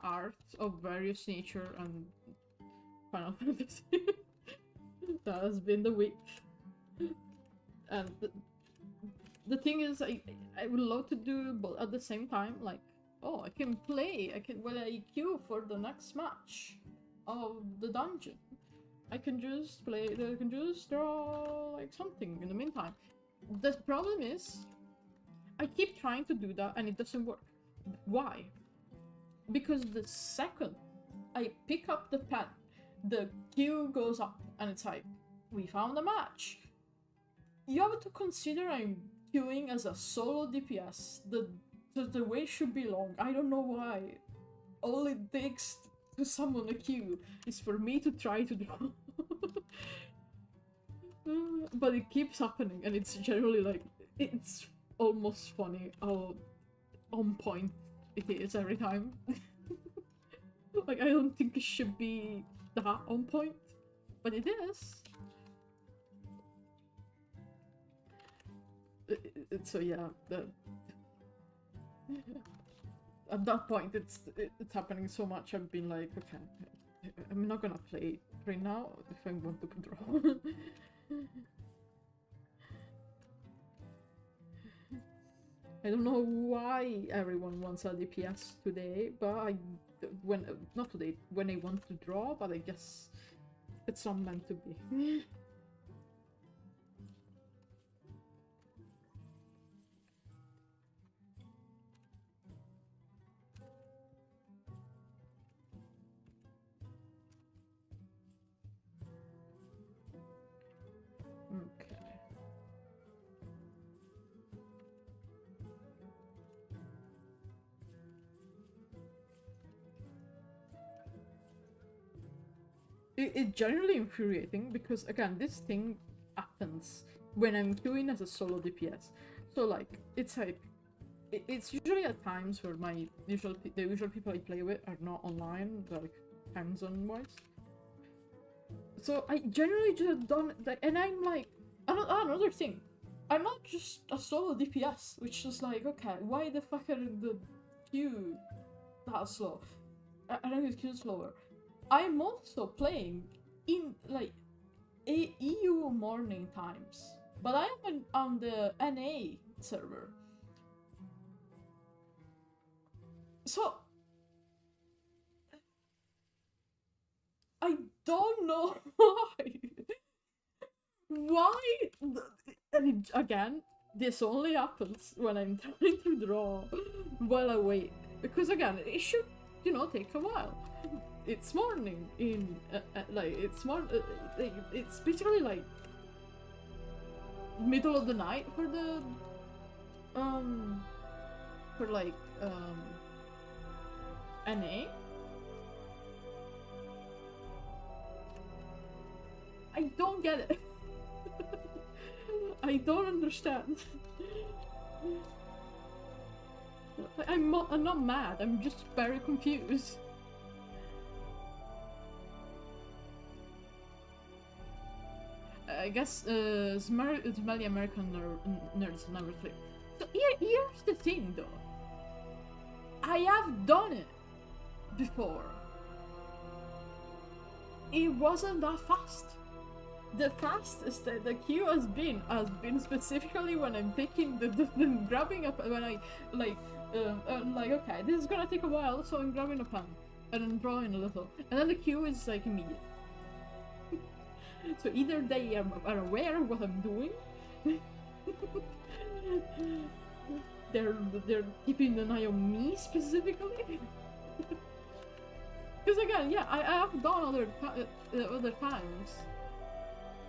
art of various nature and Final Fantasy. That has been the week. And the thing is, I would love to do, but at the same time, like, oh, I can play. When I queue for the next match of the dungeon, I can just play. I can just draw like something in the meantime. The problem is, I keep trying to do that and it doesn't work. Why? Because the second I pick up the pen, the queue goes up and it's like, we found a match. You have to consider I'm queuing as a solo DPS. The wait should be long. I don't know why. All it takes to summon a queue is for me to try to draw. But it keeps happening and it's generally like, it's almost funny how on point it is every time. Like, I don't think it should be that on point, but it is. So yeah, at that point it's happening so much. I've been like, okay, I'm not gonna play right now if I want to draw. I don't know why everyone wants a DPS today, but not today, when I want to draw, but I guess it's not meant to be. Okay. It's generally infuriating because, again, this thing happens when I'm queuing as a solo DPS. So, like, it's like, it's usually at times where the usual people I play with are not online, like, time zone wise. So I generally just don't, and I'm like, another thing, I'm not just a solo DPS, which is like, okay, why the fuck are the queue that slow? I don't get queue slower. I'm also playing in like EU morning times, but I am on the NA server. So I don't know why. Why? And again, this only happens when I'm trying to draw while I wait. Because again, it should, take a while. It's morning in, it's basically like middle of the night for the, NA. I don't get it. I don't understand. I'm not mad, I'm just very confused. I guess smelly American nerds never click. So here's the thing though. I have done it before. It wasn't that fast. The fastest the queue has been specifically when I'm taking the grabbing up when I like okay, this is gonna take a while, so I'm grabbing a pen and I'm drawing a little, and then the queue is like immediate. So either they are aware of what I'm doing, they're keeping an eye on me specifically. Because again, yeah, I have done other times.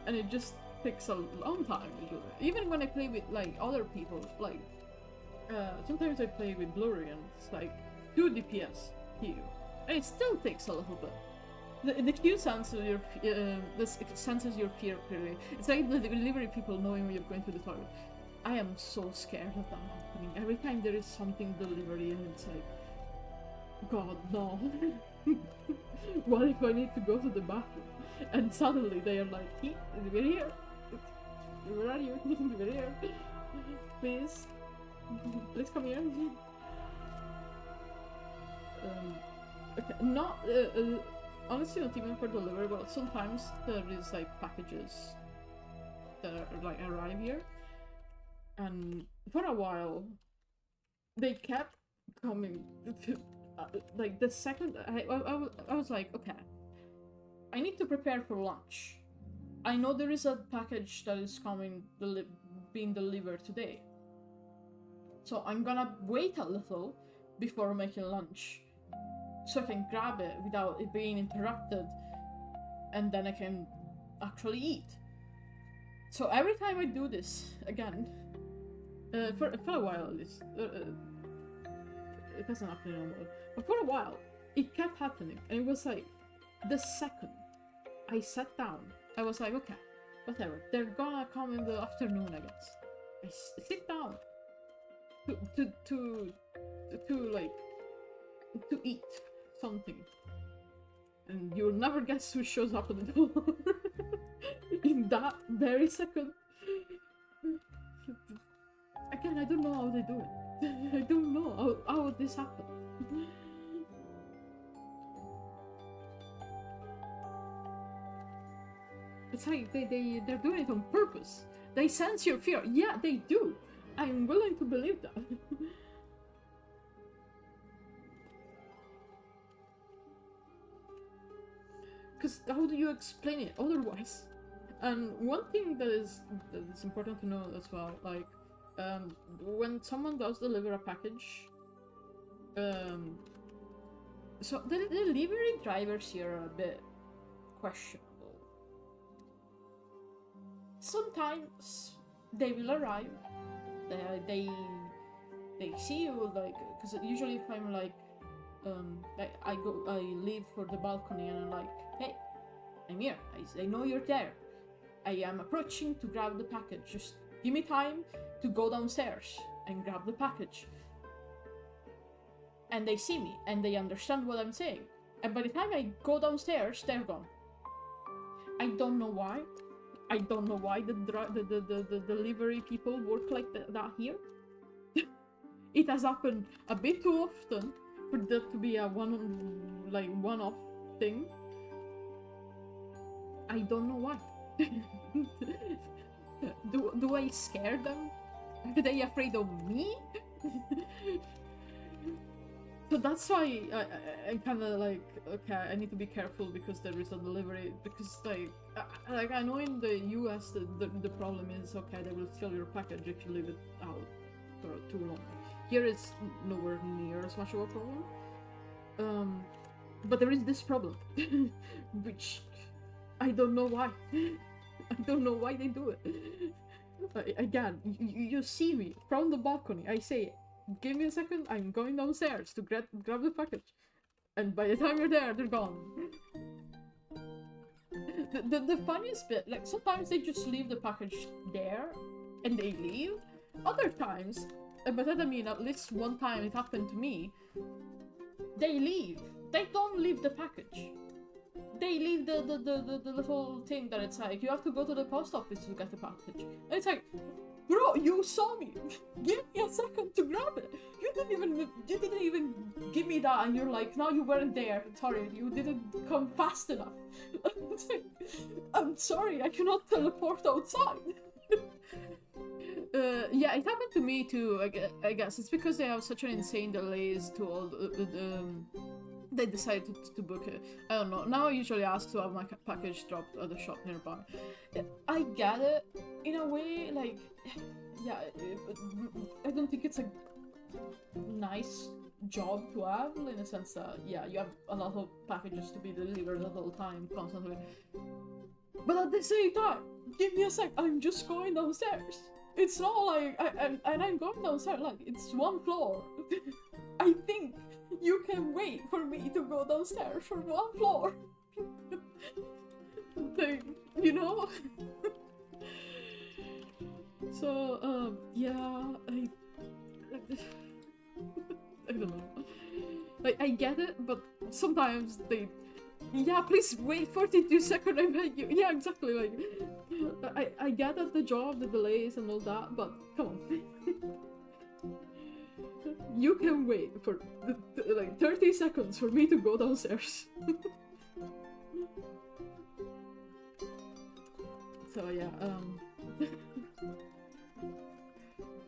And it just takes a long time usually. Even when I play with like other people, like sometimes I play with Blurry and it's like 2 DPS queue, and it still takes a little bit. The queue senses your fear clearly. It's like the delivery people knowing when you're going to the toilet. I am so scared of that happening. Every time there is something delivery and it's like, God no. What if I need to go to the bathroom? And suddenly they are like, hey, we're here. Where are you? We're here. Please. Please come here. Okay, not... honestly not even for delivery, but sometimes there is like packages that are, like arrive here, and for a while they kept coming to, like the second I was like, okay, I need to prepare for lunch. I know there is a package that is coming, being delivered today. So I'm gonna wait a little before making lunch. So I can grab it without it being interrupted. And then I can actually eat. So every time I do this, again, for a while at least, it doesn't happen anymore, but for a while, it kept happening. And it was like, the second I sat down, I was like, okay, whatever, they're gonna come in the afternoon, I guess. I sit down to eat something, and you'll never guess who shows up at the door. In that very second. Again, I don't know how they do it. I don't know how this happened. It's like they're doing it on purpose. They sense your fear. Yeah, they do. I'm willing to believe that. Because how do you explain it otherwise? And one thing that is important to know as well, like, when someone does deliver a package, so the delivery drivers here are a bit questionable. Sometimes they will arrive, they see you, like, because usually if I'm like, I leave for the balcony and I'm like, hey, I'm here, I know you're there, I am approaching to grab the package, just give me time to go downstairs and grab the package. And they see me and they understand what I'm saying, and by the time I go downstairs, they're gone. I don't know why. I don't know why the delivery people work like that here. It has happened a bit too often for that to be a one-off thing. I don't know why. Do I scare them? Are they afraid of me? So that's why I'm kind of like, okay, I need to be careful because there is a delivery, because like I know in the US the problem is, okay, they will steal your package if you leave it out for too long. Here it's nowhere near as much of a problem. But there is this problem, which I don't know why. I don't know why they do it. Again, you see me from the balcony, I say, give me a second, I'm going downstairs to grab the package. And by the time you're there, they're gone. The funniest bit, like, sometimes they just leave the package there and they leave. Other times, but I mean, at least one time it happened to me, they leave. They don't leave the package. They leave the little thing that it's like, you have to go to the post office to get the package. And it's like, bro, you saw me. Give me a second to grab it. You didn't even give me that, and you're like, no, you weren't there. Sorry, you didn't come fast enough. It's like, I'm sorry, I cannot teleport outside. Yeah, it happened to me too. I guess it's because they have such an insane delays to all they decided to book it. I don't know. Now I usually ask to have my package dropped at the shop nearby. I get it in a way, like, yeah, I don't think it's a nice job to have, in the sense that, yeah, you have a lot of packages to be delivered at all time, constantly. But at the same time, give me a sec, I'm just going downstairs. It's not like, I'm going downstairs, like, it's one floor. I think you can wait for me to go downstairs for one floor. Like, you know? So, yeah, I don't know. Like, I get it, but sometimes they... Yeah, please wait 42 seconds, I beg you. Yeah, exactly, like... I get at the job, the delays and all that, but come on. You can wait for like 30 seconds for me to go downstairs. So yeah,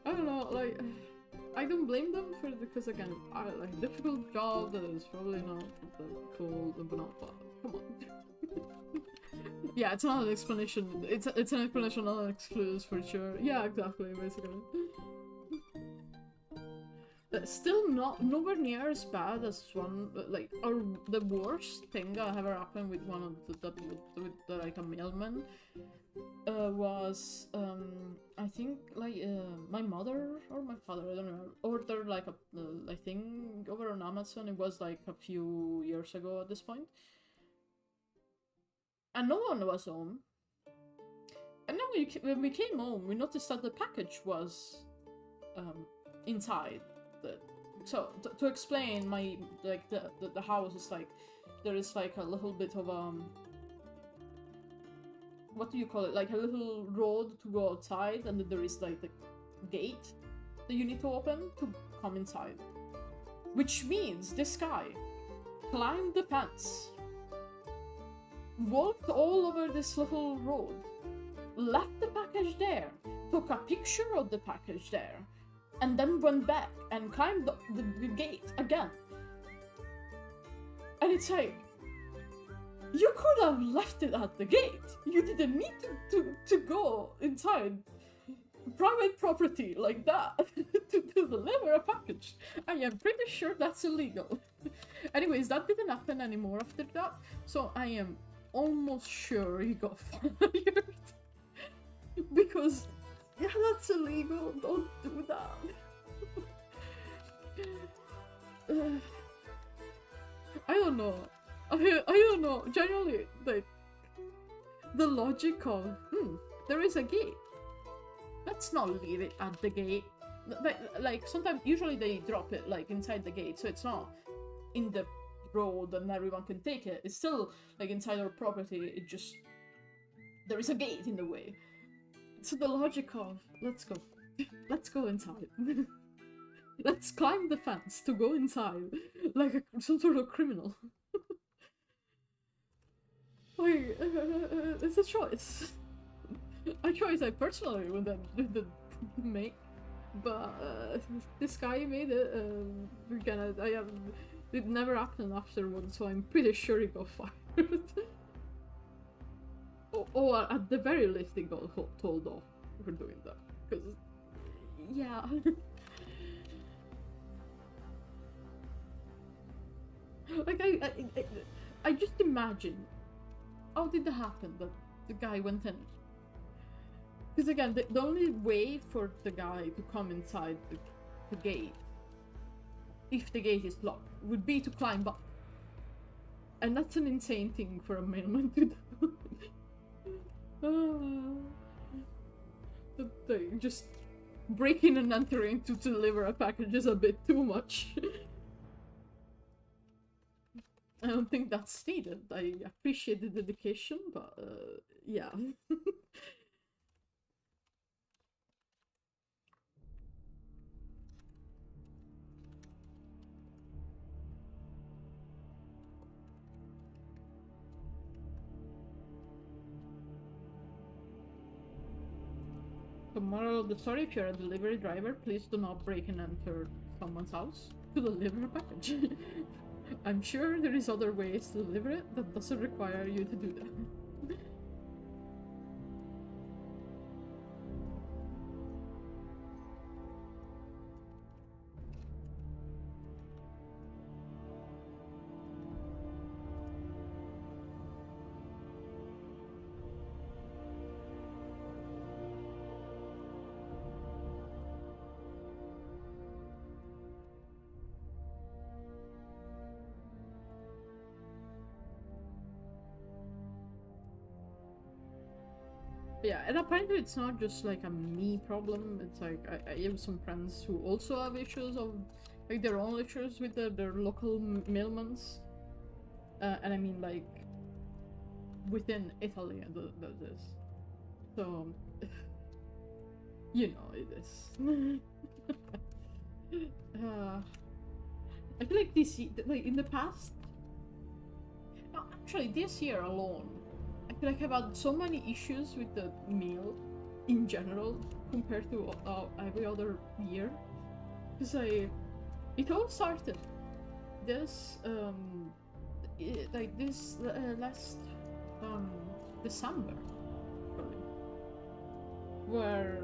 I don't know, like, I don't blame them for it because again, like difficult job that is probably not that cool, but not. Come on. Yeah, it's not an explanation. It's an explanation, not an excuse for sure. Yeah, exactly, basically. Still nowhere near as bad as one, like, or the worst thing that ever happened with one of with like a mailman was I think like my mother or my father, I don't know, ordered like a thing over on Amazon. It was like a few years ago at this point, and no one was home. And then when we came home, we noticed that the package was inside. So to explain, my like the house is like, there is like a little bit of what do you call it, like a little road to go outside, and then there is like the gate that you need to open to come inside, which means this guy climbed the fence, walked all over this little road, left the package there, took a picture of the package there, and then went back and climbed the gate again. And it's like, you could have left it at the gate. You didn't need to go inside private property like that to deliver a package. I am pretty sure that's illegal. Anyways, that didn't happen anymore after that, so I am almost sure he got fired. Because, yeah, that's illegal, don't do that. I don't know. I don't know. Generally, like, the logic of, there is a gate. Let's not leave it at the gate. Like sometimes, usually they drop it like inside the gate, so it's not in the road and everyone can take it. It's still like inside our property. It just, there is a gate in the way. So the logic of, let's go inside. Let's climb the fence to go inside, like some sort of criminal. Like, it's a choice. A choice I personally wouldn't make, but this guy made it. It never happened afterwards, so I'm pretty sure he got fired. Or at the very least, he got told off for doing that. Because, yeah. Like, I just imagine, how did that happen, that the guy went in? Because again, the only way for the guy to come inside the gate, if the gate is locked, would be to climb up. And that's an insane thing for a mailman to do. Just breaking and entering to deliver a package is a bit too much. I don't think that's needed. I appreciate the dedication, but yeah. The moral of the story: if you're a delivery driver, please do not break and enter someone's house to deliver a package. I'm sure there is other ways to deliver it that doesn't require you to do that. Yeah, and apparently it's not just like a me problem. It's like I have some friends who also have issues of like their own issues with their local mailmans, and I mean like within Italy there's this. So you know it is. I feel like this, like in the past, no, actually this year alone, I feel like I've had so many issues with the mail in general compared to every other year. Because it all started this, last, December, probably, where,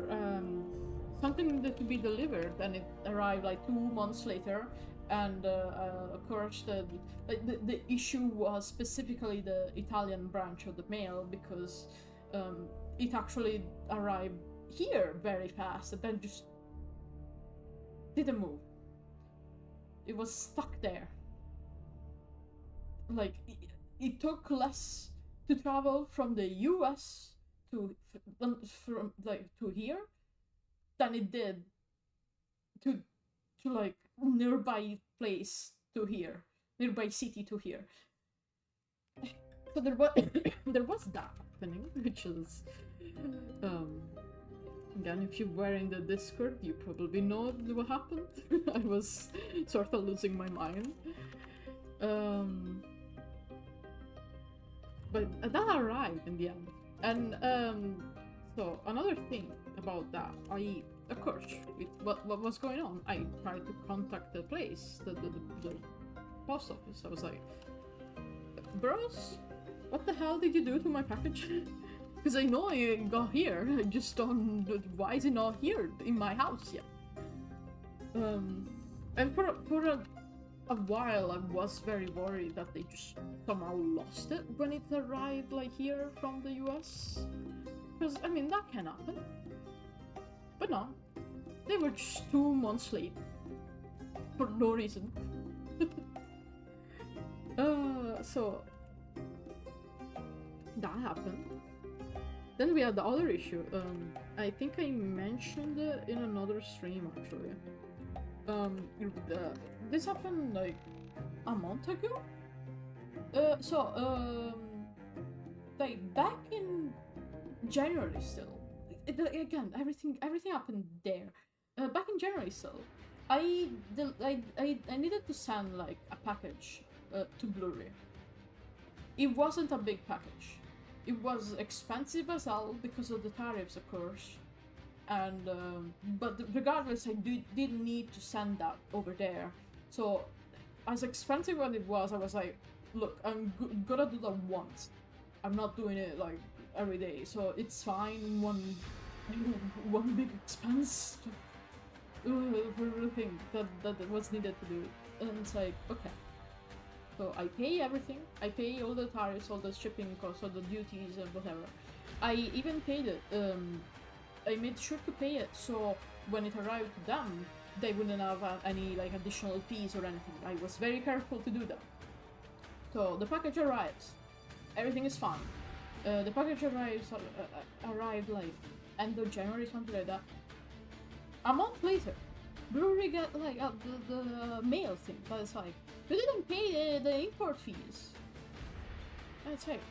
something needed to be delivered and it arrived like 2 months later. And of course, the issue was specifically the Italian branch of the mail, because it actually arrived here very fast and then just didn't move. It was stuck there. Like, it took less to travel from the US to here than it did to like nearby place to here, nearby city to here. So there was there was that happening, which is again, if you were in the Discord, you probably know what happened. I was sort of losing my mind. But that arrived in the end. And so another thing about that, of course, what was going on, I tried to contact the place, the post office. I was like, bros, what the hell did you do to my package? Because I know it got here, I just don't, why is it not here in my house yet? And for a while I was very worried that they just somehow lost it when it arrived like here from the US. Because, I mean, that can happen. But no, they were just 2 months late. For no reason. So that happened. Then we had the other issue. I think I mentioned it in another stream actually. This happened like a month ago. Like back in January still. Again, everything happened there. Back in January still, I needed to send like a package to Blu-ray. It wasn't a big package. It was expensive as hell because of the tariffs, of course. And but regardless, I did need to send that over there. So, as expensive as it was, I was like, look, I'm gonna do that once. I'm not doing it like every day, so it's fine. One big expense for everything that was needed to do it. And it's like, okay. So I pay everything. I pay all the tariffs, all the shipping costs, all the duties and whatever. I even paid it. I made sure to pay it, so when it arrived to them, they wouldn't have any like additional fees or anything. I was very careful to do that. So the package arrives. Everything is fine. The package arrived like end of January, something like that. A month later, Blu-ray get like the mail thing that is like, you didn't pay the import fees. And it's like,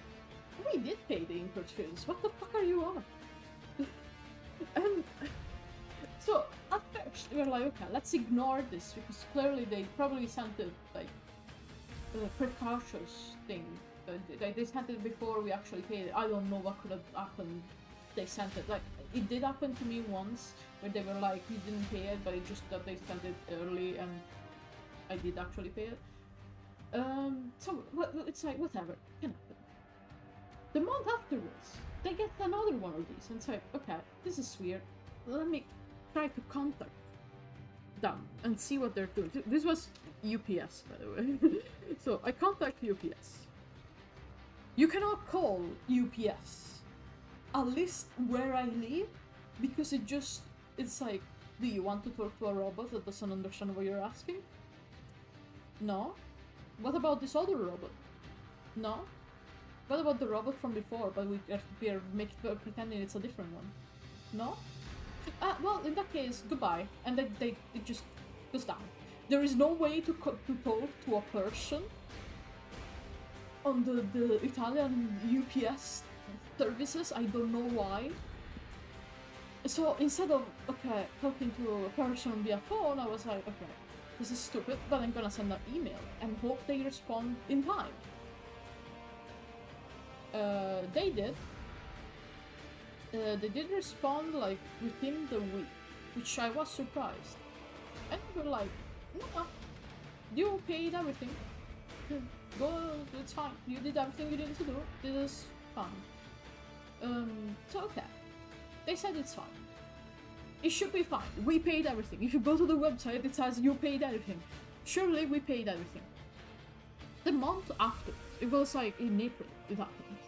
we did pay the import fees. What the fuck are you on? And so at first we were like, okay, let's ignore this because clearly they probably sent it like a precautious thing. They sent it before we actually paid it. I don't know what could have happened. They sent it like it did happen to me once where they were like, you didn't pay it, but it just that they sent it early and I did actually pay it. So it's like whatever can happen. The month afterwards, they get another one of these, and it's like, okay, this is weird. Let me try to contact them and see what they're doing. This was UPS, by the way. So I contact UPS. You cannot call UPS, at least where I live, because it's like, do you want to talk to a robot that doesn't understand what you're asking? No. What about this other robot? No. What about the robot from before, but we are pretending it's a different one? No? Well, in that case, goodbye. And then it just goes down. There is no way to talk to a person on the Italian UPS services. I don't know why. So instead of, okay, talking to a person via phone, I was like, okay, this is stupid, but I'm gonna send an email and hope they respond in time. They did. They did respond like within the week, which I was surprised. And they were like, "No, you paid everything. Go, it's fine. You did everything you needed to do. This is fine." So okay. They said it's fine. It should be fine. We paid everything. If you go to the website, it says you paid everything. Surely we paid everything. The month after, it was like in April, it happened.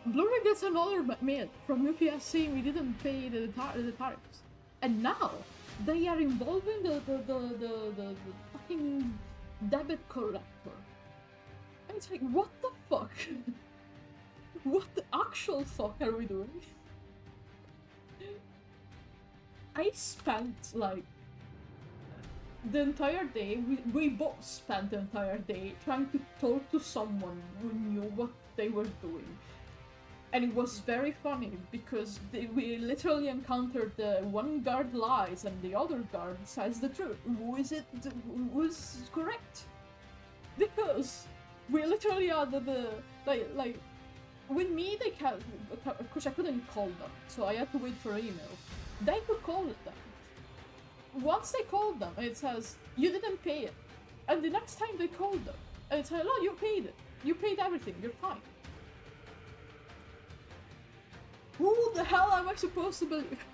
Blu-ray gets another mail from UPS saying we didn't pay the tariffs. And now, they are involving the fucking debit collector. And it's like, what the fuck? What the actual fuck are we doing? I spent like the entire day, we both spent the entire day trying to talk to someone who knew what they were doing. And it was very funny because we literally encountered the one guard lies and the other guard says the truth. Who is correct? Because we literally are like with me they can't, of course I couldn't call them, so I had to wait for email. They could call them. Once they called them, it says, you didn't pay it. And the next time they called them, it said, oh, you paid it. You paid everything, you're fine. Who the hell am I supposed to believe?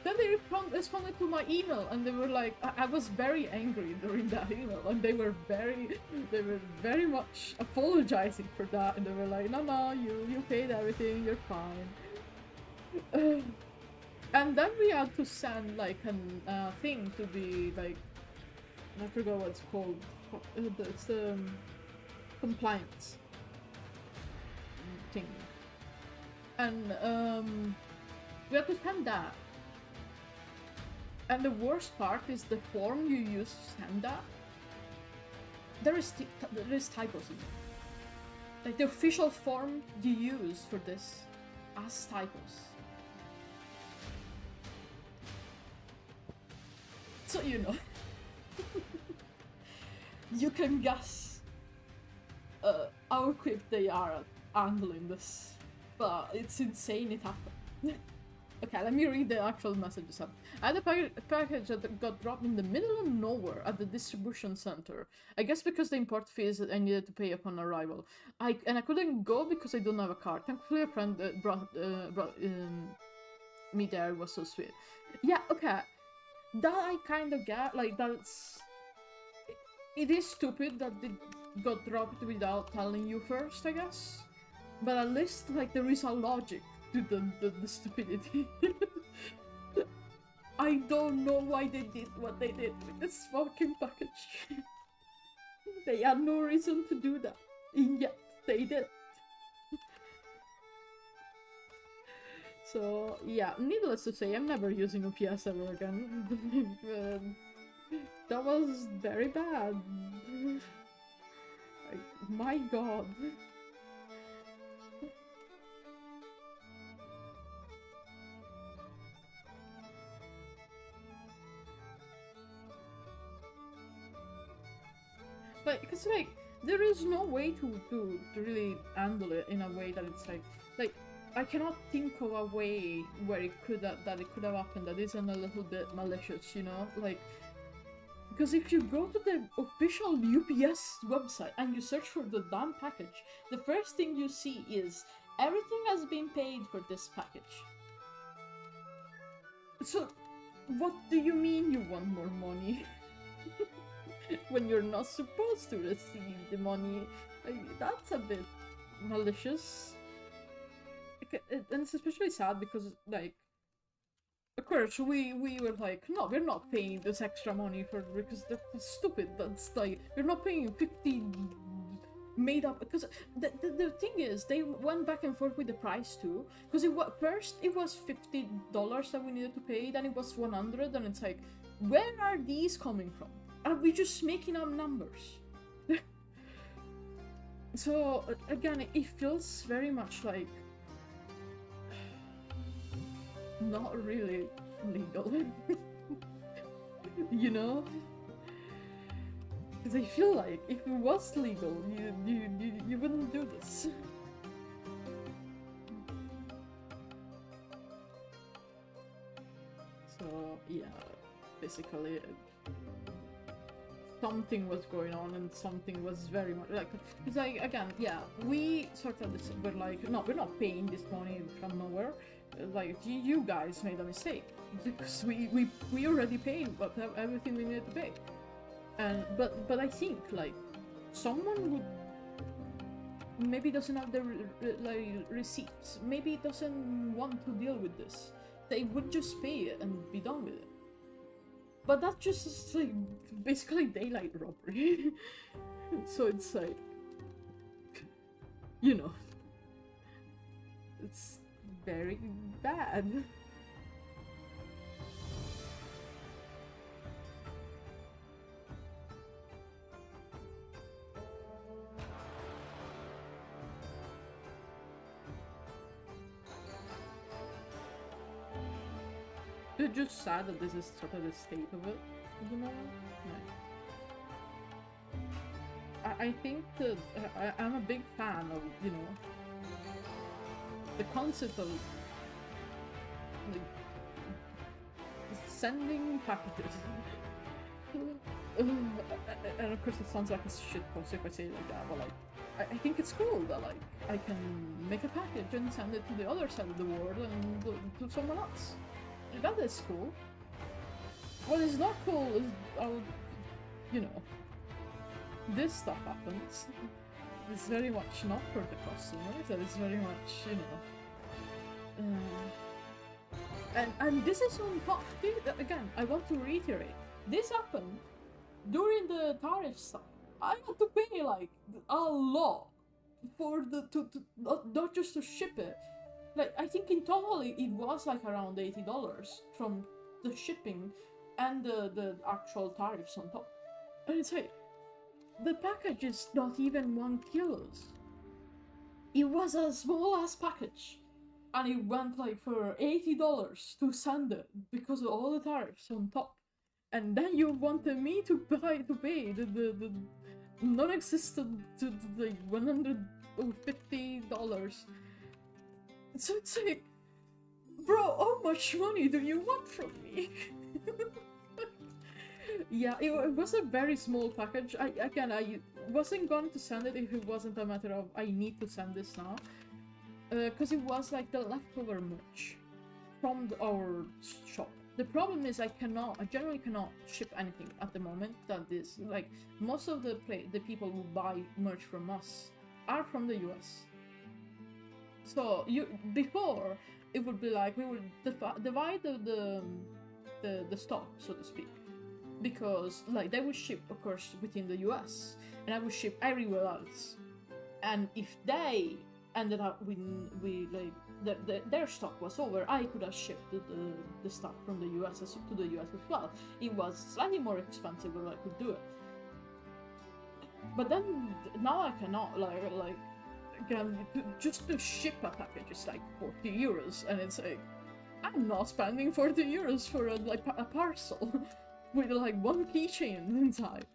Then they responded to my email, and they were like, I was very angry during that email, and they were very much apologizing for that, and they were like, no, you paid everything, you're fine. And then we had to send like a thing to be like, I forgot what it's called. It's the compliance thing. And we had to send that. And the worst part is the form you use to send that. There is typos in it. Like the official form you use for this has typos. So you know, you can guess how equipped they are at handling this, but it's insane it happened. Okay, let me read the actual messages up. I had a package that got dropped in the middle of nowhere at the distribution center. I guess because the import fees I needed to pay upon arrival. I couldn't go because I don't have a car. Thankfully a friend brought me there. It was so sweet. Yeah, okay. That I kind of get, like, that's... It is stupid that it got dropped without telling you first, I guess. But at least, like, there is a logic to the stupidity. I don't know why they did what they did with this fucking package. They had no reason to do that, and yet they did. So, yeah, needless to say, I'm never using UPS ever again. That was very bad. Like, my god. Like, because, like, there is no way to really handle it in a way that it's like, I cannot think of a way where it could have happened that isn't a little bit malicious, you know? Like, because if you go to the official UPS website and you search for the damn package, the first thing you see is everything has been paid for this package. So, what do you mean you want more money? When you're not supposed to receive the money? Like, that's a bit malicious. And it's especially sad because, like, of course, we were like, no, we're not paying this extra money because that's stupid. That's like, we're not paying 50 made up, because the thing is, they went back and forth with the price too, because first it was $50 that we needed to pay, then it was 100, and it's like, where are these coming from? Are we just making up numbers? So again, it feels very much like not really legal. You know? because I feel like if it was legal, you wouldn't do this. So yeah, basically something was going on, and something was very much like, it's like, again, yeah, we sort of this, but like, no, we're not paying this money from nowhere. Like, you guys made a mistake because we already paid everything we needed to pay, and but I think like someone would maybe doesn't have the like receipts, maybe doesn't want to deal with this. They would just pay it and be done with it. But that's just like basically daylight robbery. So it's like, you know, it's very bad. It's just sad that this is sort of the state of it at the moment. Yeah. I think that I'm a big fan of, you know, the concept of like, sending packages. And of course it sounds like a shitpost if I say it like that, but like, I think it's cool that like I can make a package and send it to the other side of the world and to someone else. That is cool. What is not cool is, you know, this stuff happens. It's very much not for the customers, and it's very much, you know. And this is on top. Again, I want to reiterate. This happened during the tariff stuff. I had to pay like a lot for not just to ship it. Like, I think in total it was like around $80 from the shipping and the actual tariffs on top. And it's like, the package is not even 1 kilo. It was a small ass package. And it went like for $80 to send it because of all the tariffs on top. And then you wanted me to pay the non-existent to like $150. So it's like, bro, how much money do you want from me? Yeah, it was a very small package. I wasn't going to send it if it wasn't a matter of I need to send this now. Because it was like the leftover merch from our shop. The problem is I generally cannot ship anything at the moment that is, like, most of the people who buy merch from us are from the US. So before it would be like we would divide the stock, so to speak, because like they would ship, of course, within the US, and I would ship everywhere else. And if they ended up with like their stock was over, I could have shipped the stuff from the US to the US as well. It was slightly more expensive, but I could do it. But then now I cannot like. Again, just to ship a package is like 40 euros, and it's like, I'm not spending 40 euros for a parcel with like 1 keychain inside.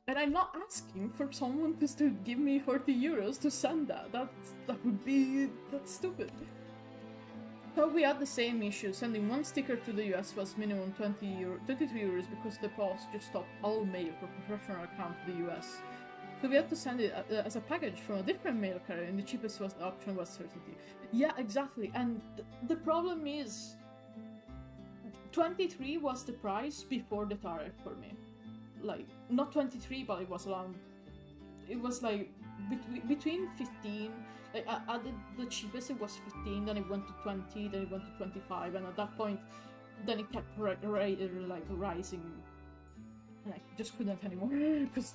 And I'm not asking for someone to give me 40 euros to send that. That's stupid. So we had the same issue. Sending 1 sticker to the US was minimum 23 euros because the post just stopped all mail for professional account to the US. So we had to send it as a package from a different mail carrier, and the cheapest option was 30. Yeah, exactly. And the problem is, 23 was the price before the tariff for me. Like, not 23, but it was around. It was like between 15. Like, at the cheapest it was 15, then it went to 20, then it went to 25, and at that point, then it kept rising. And I just couldn't anymore because.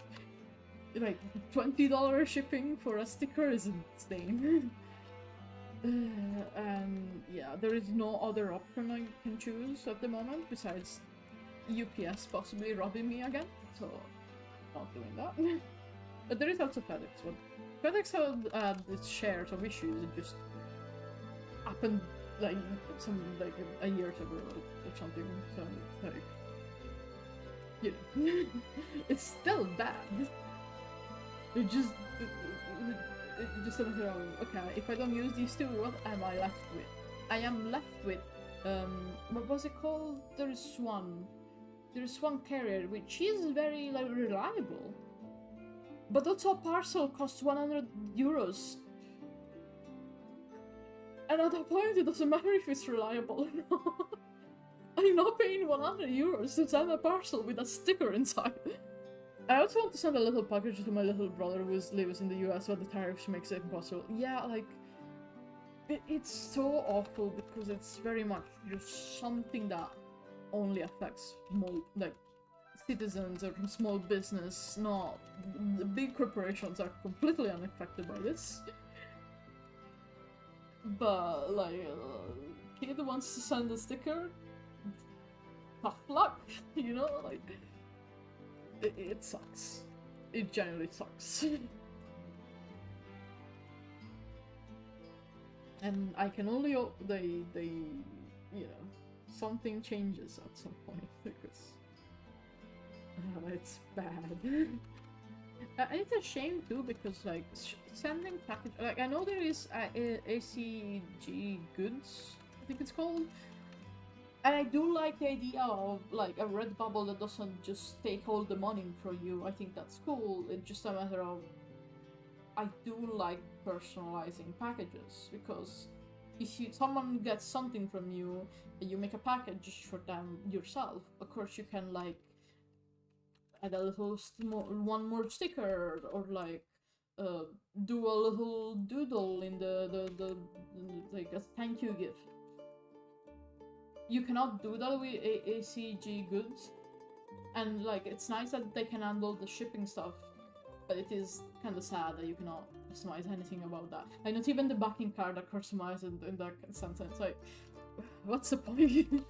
Like, $20 shipping for a sticker is insane. And yeah, there is no other option I can choose at the moment besides UPS possibly robbing me again, so not doing that. But there is also FedEx, but FedEx had its shares of issues. It just happened like a year ago or something, so it's like, you know. It's still bad. It just a matter of, okay, if I don't use these two, what am I left with? I am left with, what was it called? There's one carrier which is very like reliable, but also a parcel costs 100 euros. And at that point, it doesn't matter if it's reliable or not. I'm not paying 100 euros to send a parcel with a sticker inside. I also want to send a little package to my little brother who lives in the US, but the tariffs makes it impossible. Yeah, like, it's so awful because it's very much just something that only affects small, like, citizens or small business, not the big corporations are completely unaffected by this. But, like, kid wants to send a sticker, tough luck, you know, like, it sucks. It genuinely sucks. And I can only hope they, you know, something changes at some point, because it's bad. And it's a shame too, because like sending package, like I know there is ACG Goods, I think it's called, and I do like the idea of like a Redbubble that doesn't just take all the money from you. I think that's cool. It's just a matter of, I do like personalizing packages, because if someone gets something from you and you make a package for them yourself, of course you can like add a little one more sticker, or like do a little doodle in the like a thank you gift. You cannot do that with ACG Goods, and like it's nice that they can handle the shipping stuff, but it is kind of sad that you cannot customize anything about that. Like not even the backing card are customized in that sense. It's like, what's the point?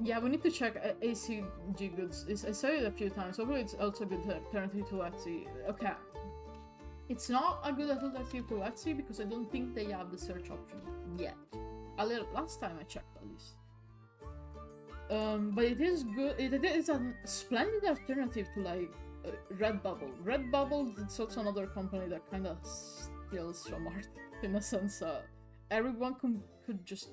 Yeah, we need to check ACG Goods. I saw it a few times. Hopefully it's also a good alternative to Etsy. Okay. It's not a good alternative to Etsy because I don't think they have the search option yet. Last time I checked at least. But it is good. It is a splendid alternative to like Redbubble. Redbubble is also another company that kind of steals from art in a sense. Everyone could just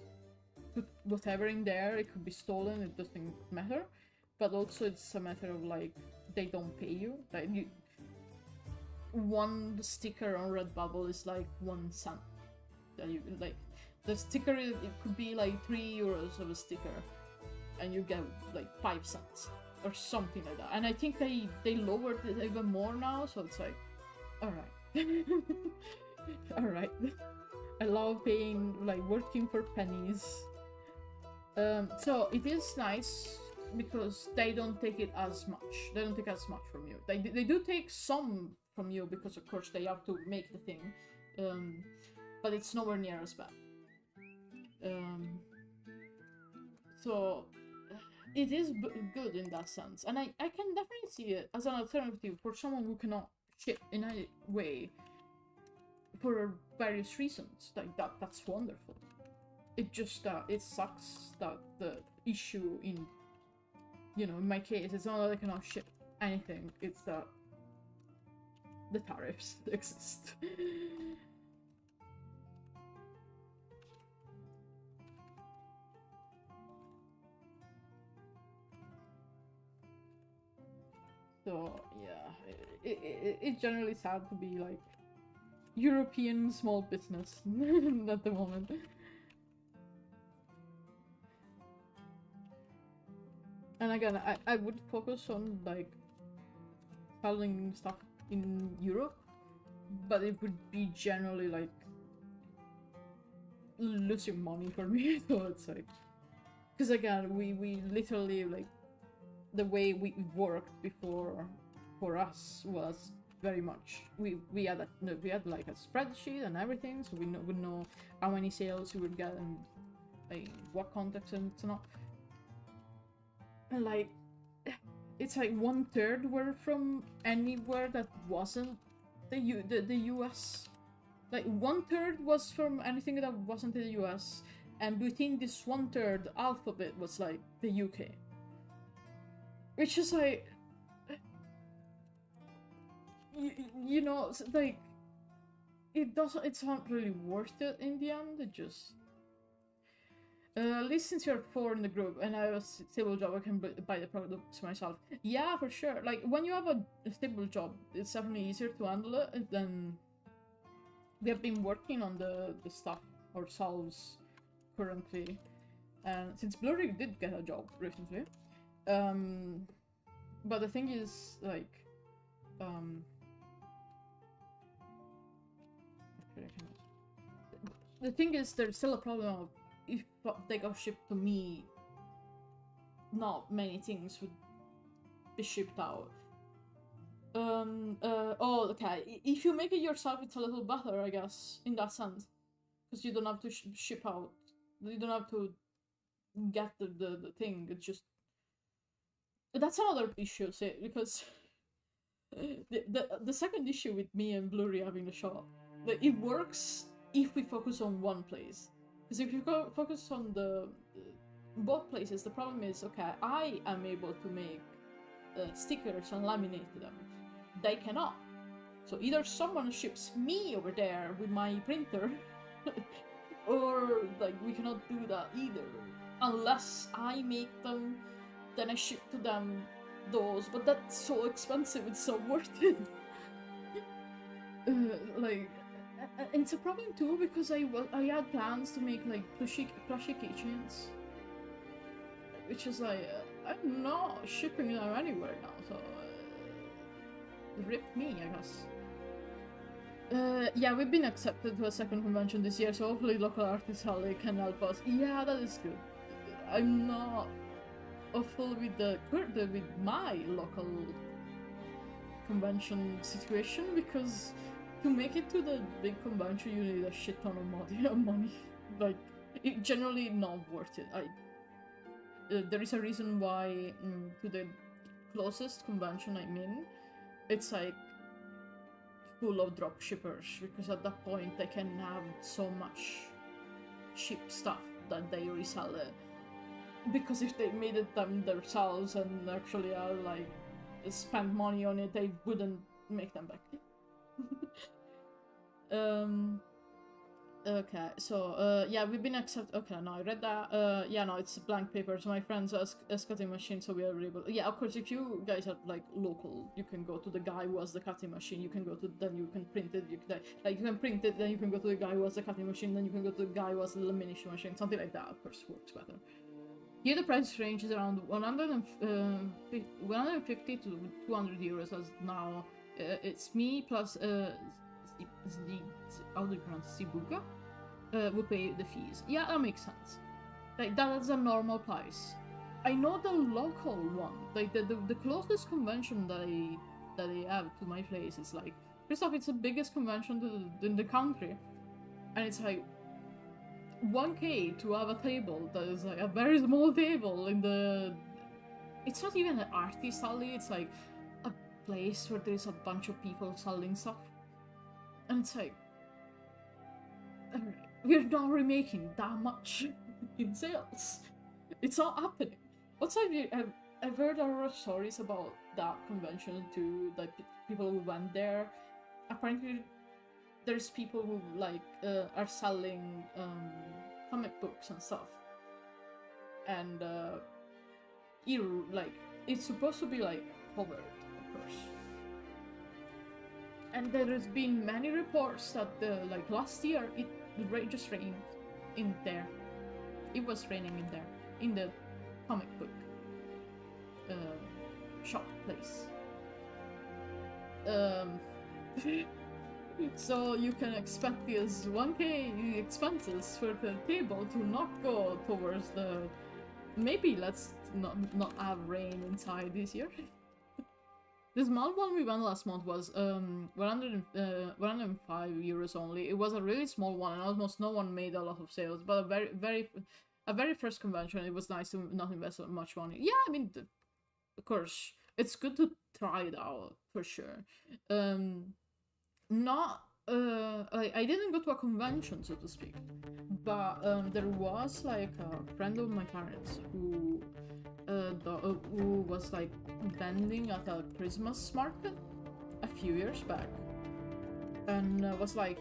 put whatever in there. It could be stolen. It doesn't matter. But also it's a matter of like they don't pay you. Like one sticker on Redbubble is like 1 cent. That you like the sticker. It could be like 3 euros of a sticker, and you get like 5 cents or something like that. And I think they lowered it even more now, so it's like, alright. Alright. I love paying, like, working for pennies. So it is nice because they don't take it as much. They don't take as much from you. They do take some from you because, of course, they have to make the thing. But it's nowhere near as bad. So it is good in that sense, and I can definitely see it as an alternative for someone who cannot ship in any way for various reasons. Like that's wonderful. It just it sucks that the issue in, you know, in my case, it's not that I cannot ship anything, it's that the tariffs exist. So yeah, it's generally sad to be like European small business at the moment. And again, I would focus on like selling stuff in Europe, but it would be generally like losing money for me. So it's like, because again, we literally like, the way we worked before for us was very much we had like a spreadsheet and everything, so we would know how many sales we would get and like what contacts and so on. And like it's like 1/3 were from anywhere that wasn't the US. Like 1/3 was from anything that wasn't in the US, and within this 1/3, half of it was like the UK. Which is like, you know, like, it's not really worth it in the end. It just at least since you're 4 in the group and I have a stable job, I can buy the products myself. Yeah, for sure. Like, when you have a stable job, it's definitely easier to handle it. And then we have been working on the stuff ourselves currently. And since Blurry did get a job recently. But the thing is, like, the thing is, there's still a problem of if they got shipped to me, not many things would be shipped out. Oh, okay. If you make it yourself, it's a little better, I guess, in that sense. Because you don't have to ship out. You don't have to get the thing. It's just... That's another issue, say, because... the second issue with me and Blurry having the shop, it works if we focus on one place. Because if you focus on both places, the problem is, okay, I am able to make stickers and laminate them. They cannot. So either someone ships me over there with my printer, or like we cannot do that either. Unless I make them, then I ship to them those, but that's so expensive, it's so worth it. Like, and it's a problem too because I had plans to make like plushy keychains, which is like I'm not shipping them anywhere now, so rip me, I guess. Yeah, we've been accepted to a second convention this year, so hopefully local artists can help us. Yeah, that is good. I'm not awful with with my local convention situation, because to make it to the big convention you need a shit ton of money. Like, it's generally not worth it. There is a reason why to the closest convention I'm in, it's like full of drop shippers, because at that point they can have so much cheap stuff that they resell it. Because if they made it them themselves and actually like spent money on it, they wouldn't make them back. Okay, so yeah, we've been accepted. Okay, no, I read that. Yeah, no, it's blank paper. So my friends has cutting machine, so we are able. Yeah, of course, if you guys are like local, you can go to the guy who has the cutting machine. You can go to, then you can print it. You can print it, then you can go to the guy who has the cutting machine. Then you can go to the guy who has the lamination machine. Something like that, of course, works better. Here the price range is around 150 to 200 euros as now. It's me plus how do you pronounce Sibuka? Will pay the fees. Yeah, that makes sense. Like, that is a normal price. I know the local one, like the closest convention that I have to my place is like, first off, it's the biggest convention in the country, and it's like 1k to have a table that is like a very small table in the... It's not even an artist alley, it's like a place where there's a bunch of people selling stuff. And it's like, we're not remaking that much in sales. It's not happening. Also, I've heard a lot of stories about that convention too, like people who went there. Apparently, there's people who like are selling comic books and stuff, and it's supposed to be like covered, of course. And there has been many reports that like last year it just rained in there. It was raining in there, in the comic book shop place. So you can expect these 1k expenses for the table to not go towards the... Maybe let's not have rain inside this year. The small one we went last month was 105 euros only. It was a really small one, and almost no one made a lot of sales. But a very first convention, it was nice to not invest much money. Yeah, I mean, of course, it's good to try it out for sure. I didn't go to a convention, so to speak, but there was like a friend of my parents who was like vending at a Christmas market a few years back, and was like,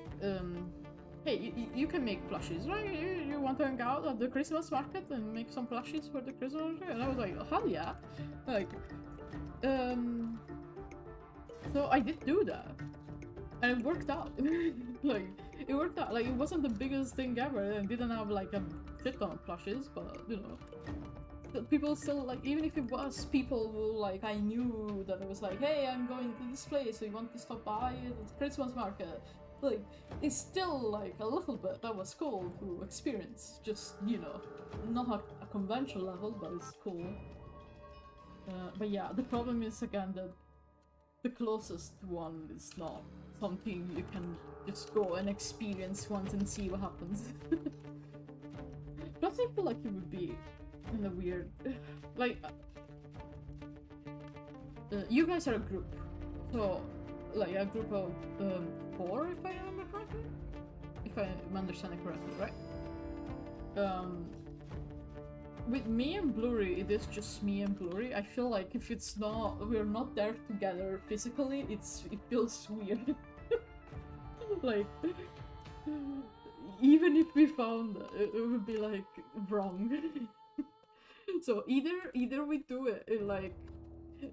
hey, you can make plushies, right? You want to hang out at the Christmas market and make some plushies for the Christmas market? And I was like, hell yeah! Like, so I did do that, and it worked out. Like, it worked out. Like, it wasn't the biggest thing ever, and didn't have like a shit ton of plushies, but you know, people still, like, even if it was people who, like, I knew that it was like, hey, I'm going to this place, so you want to stop by at the Christmas market? Like, it's still like a little bit that was cool to experience, just, you know, not a conventional level, but it's cool. But yeah, the problem is again that the closest one is not something you can just go and experience once and see what happens. Plus I feel like it would be kind of weird. Like, you guys are a group, so like a group of 4, if I remember correctly, if I'm understanding correctly, right? With me and Blurry, it is just me and Blurry. I feel like if it's not, we're not there together physically, it feels weird. Like, even if we found it, it would be like wrong. So either we do it like,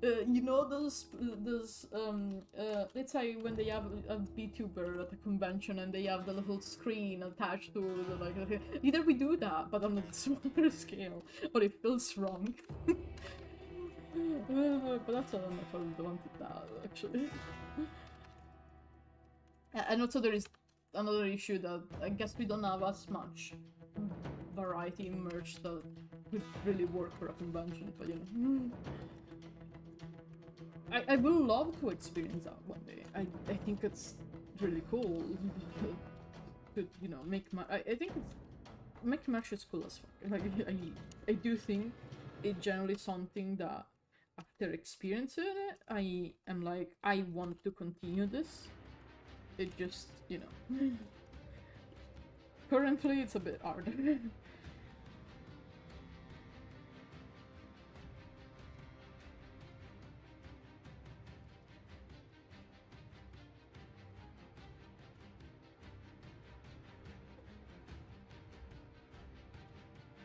you know, those let's say when they have a Vtuber at a convention and they have the little screen attached to the, like, either we do that but on a smaller scale, or it feels wrong. But that's, I don't know if I would wanted that actually. And also there is another issue that I guess we don't have as much variety in merch that would really work for a convention, but you know. I would love to experience that one day. I think it's really cool to, you know, make my. I think it's make merch is cool as fuck. Like, I do think it's generally something that after experiencing it, I am like, I want to continue this. It just, you know, currently it's a bit hard.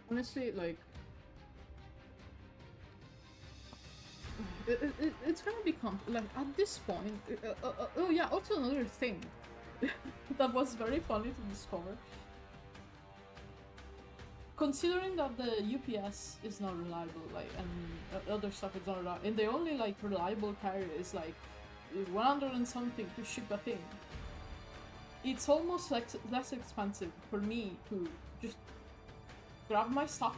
Honestly, like, it's gonna become, like, at this point, oh yeah, also another thing that was very funny to discover. Considering that the UPS is not reliable, like, and other stuff is not reliable, and the only, like, reliable carrier is, like, 100 and something to ship a thing, it's almost, like, less expensive for me to just grab my stuff,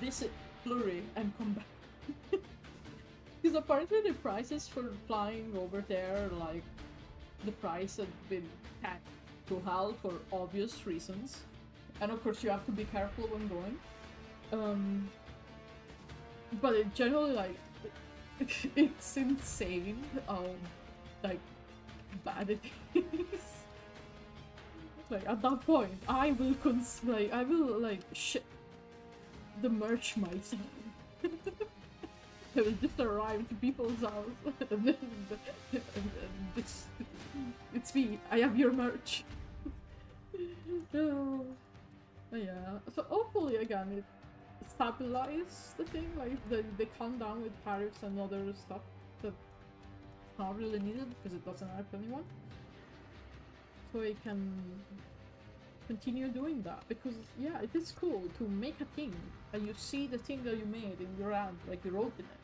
visit Blurry, and come back. Because apparently the prices for flying over there, like, the price had been tacked to hell for obvious reasons. And of course you have to be careful when going. But it generally, like, it's insane how, like, bad it is. Like, at that point, I will ship the merch myself. I will just arrive to people's house and it's me, I have your merch. Oh, yeah, so hopefully again it stabilizes the thing, like they calm down with tariffs and other stuff that's not really needed because it doesn't help anyone. So I can continue doing that, because yeah, it is cool to make a thing and you see the thing that you made in your hand, like you wrote in it,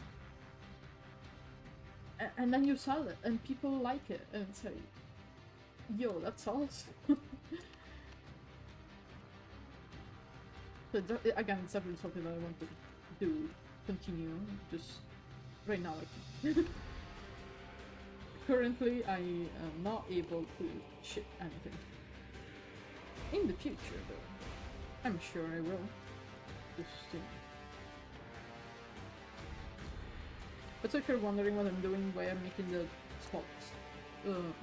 and then you sell it and people like it and say, yo, that's awesome. So again, it's definitely something that I want to do, continue, just right now I can't. Currently, I am not able to ship anything. In the future, though, I'm sure I will. Just, you know. But so if you're wondering what I'm doing, why I'm making the spots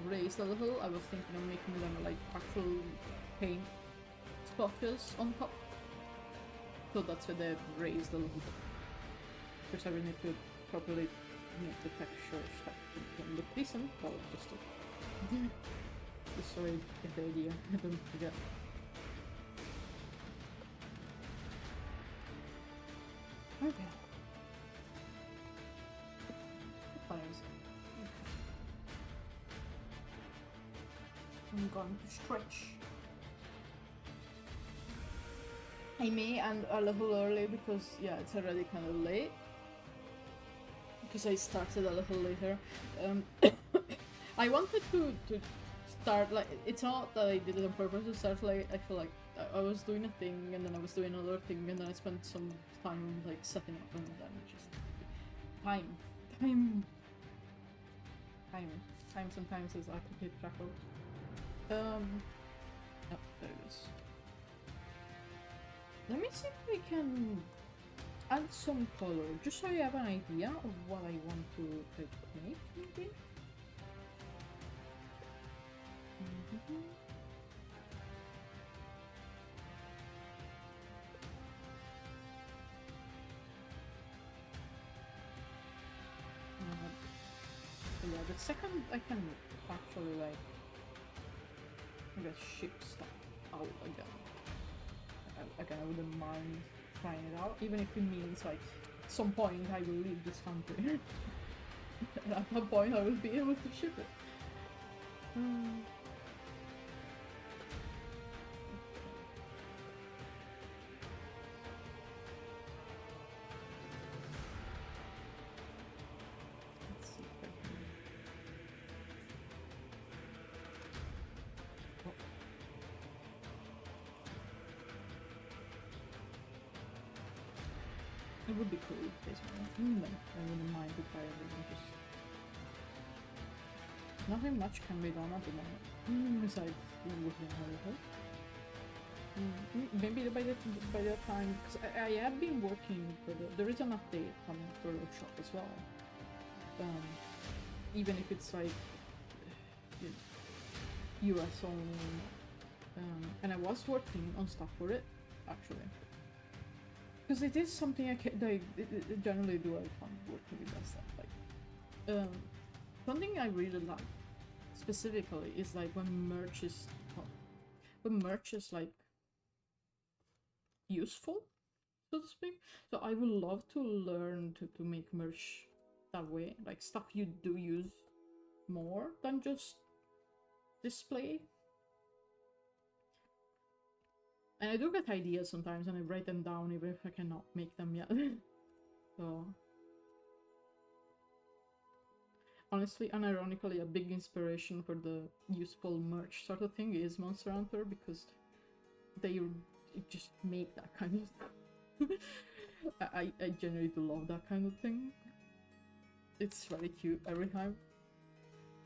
raised a little, I was thinking of making them like actual paint splotches on top. So that's why they're raised a little bit. Of course, I will need to properly make the texture stuff look decent, but just to destroy the idea. I don't forget. Okay. Fires. I'm going to stretch. I may end a little early because yeah, it's already kind of late. Because I started a little later. I wanted to start like it's not that I did it on purpose to start late. I feel like I was doing a thing and then I was doing another thing and then I spent some time like setting up and then just time sometimes is I can keep track of. Oh, there it is. Let me see if we can add some color, just so you have an idea of what I want to like, make, maybe? Yeah, the second I can actually like, I guess, ship stuff out again. Again, I wouldn't mind trying it out, even if it means like at some point I will leave this country. And at that point I will be able to ship it. Let's see if I can... It would be cool, basically. I wouldn't mind if I everything just... Nothing much can be done at the moment, besides working a little. Maybe by the time, because I have been working for there is an update coming for the shop as well. Even if it's like US only, and I was working on stuff for it actually. Because it is something I generally do have fun working with that stuff. Like, something I really like specifically is like when merch is like useful, so to speak. So I would love to learn to make merch that way, like stuff you do use more than just display. And I do get ideas sometimes and I write them down even if I cannot make them yet. So honestly, unironically, a big inspiration for the useful merch sort of thing is Monster Hunter, because they just make that kind of stuff. I generally do love that kind of thing. It's very cute every time.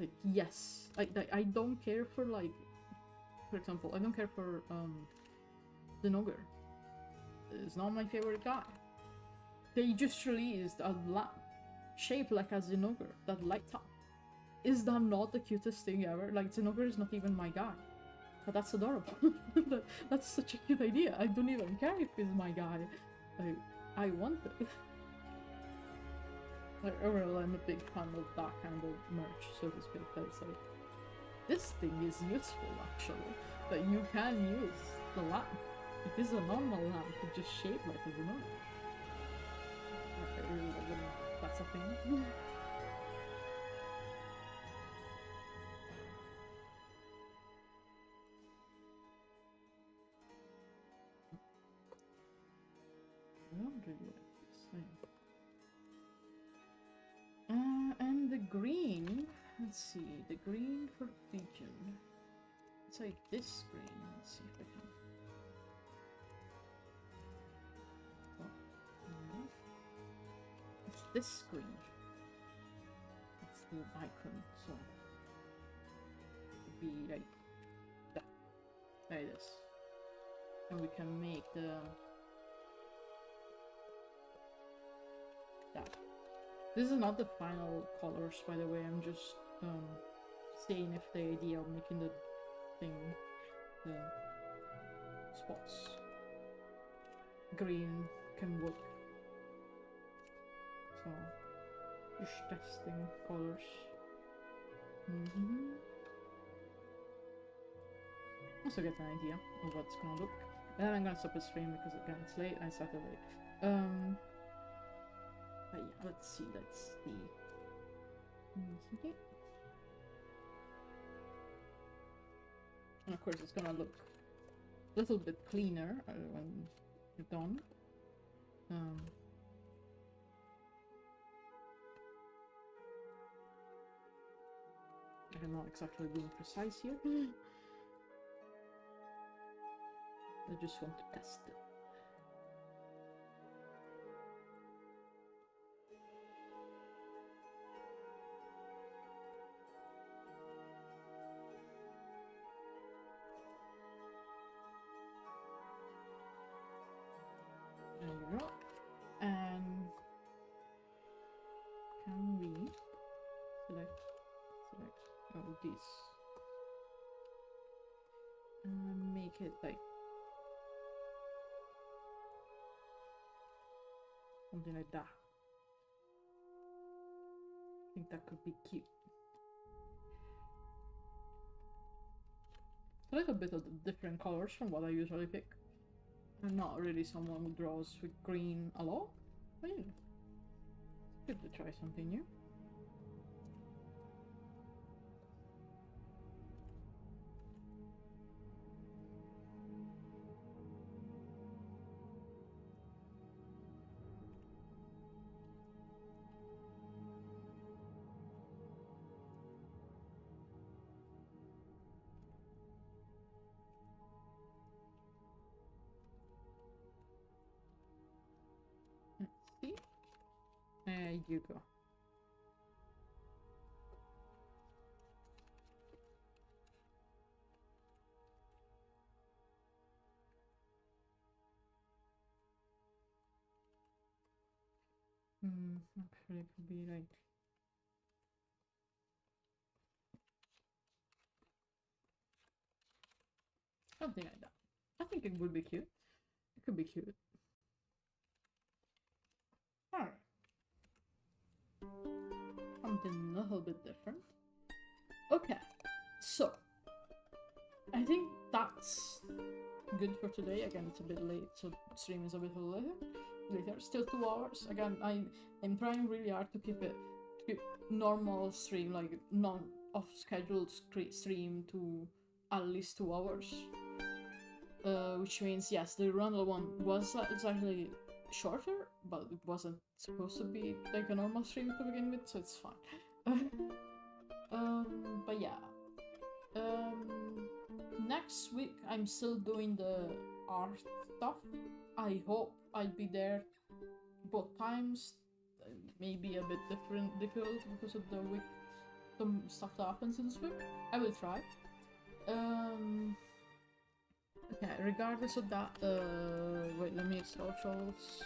Like, yes, I don't care for, like, for example, I don't care for the Nogger. It's not my favorite guy. They just released a lamp shaped like a Zinogre that lights up. Is that not the cutest thing ever? Like, Zinogre is not even my guy. But that's adorable. That's such a cute idea. I don't even care if he's my guy. Like, I want it. Like, overall, I'm a big fan of that kind of merch, so to speak. That's like, this thing is useful, actually. That you can use the lamp. It is a normal lamp, it's just shaped like a Zinogre. I really love it. That's a thing. I don't really like this thing. And the green, let's see, the green for Legion. It's like this green, let's see if I can. Oh, no. It's this green. It's the icon, so it would be like that. Like this. And we can make the that. This is not the final colors, by the way. I'm just seeing if the idea of making the thing, the spots green can work. So Just testing colors. Also get an idea of what's gonna look. And then I'm gonna stop the stream because again it's late. I started late. But yeah, let's see. And of course it's gonna look a little bit cleaner when you're done. I'm not exactly being precise here. I just want to test it. There you go. And can we select this and make it like something like that? I think that could be cute. A little bit of the different colors from what I usually pick. I'm not really someone who draws with green a lot, but yeah, it's good to try something new. Let's see. There you go. Actually, it could be like something like that. I think it would be cute. It could be cute. Alright. Something a little bit different. Okay, so I think that's good for today. Again, it's a bit late, so stream is a bit later. Still 2 hours. Again, I'm trying really hard to keep normal stream, like non off scheduled stream to at least 2 hours. Which means yes, the Rundle one was slightly shorter, but it wasn't supposed to be like a normal stream to begin with, so it's fine. But yeah. Next week I'm still doing the art stuff. I hope I'll be there both times. Maybe a bit difficult because of the week, some stuff that happens in this week. I will try. Okay, regardless of that, wait, let me socials.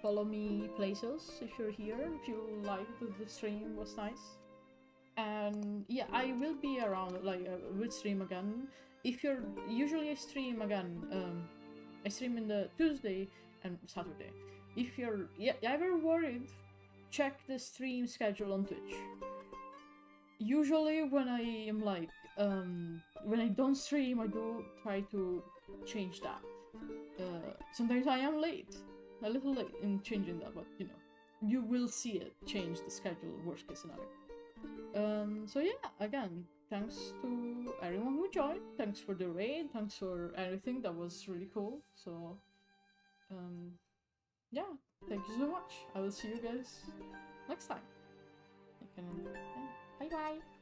Follow me places if you're here, if you liked the stream, was nice. And yeah, I will be around, like, I will stream again. If you're, usually I stream again, I stream in the Tuesday and Saturday. If you're ever worried, check the stream schedule on Twitch. Usually when I am like, when I don't stream, I do try to change that. Sometimes I am late, a little late in changing that, but you know, you will see it change the schedule, worst case scenario. So yeah, again, thanks to everyone who joined, thanks for the raid, thanks for everything, that was really cool. So, yeah, thank you so much. I will see you guys next time. Bye bye.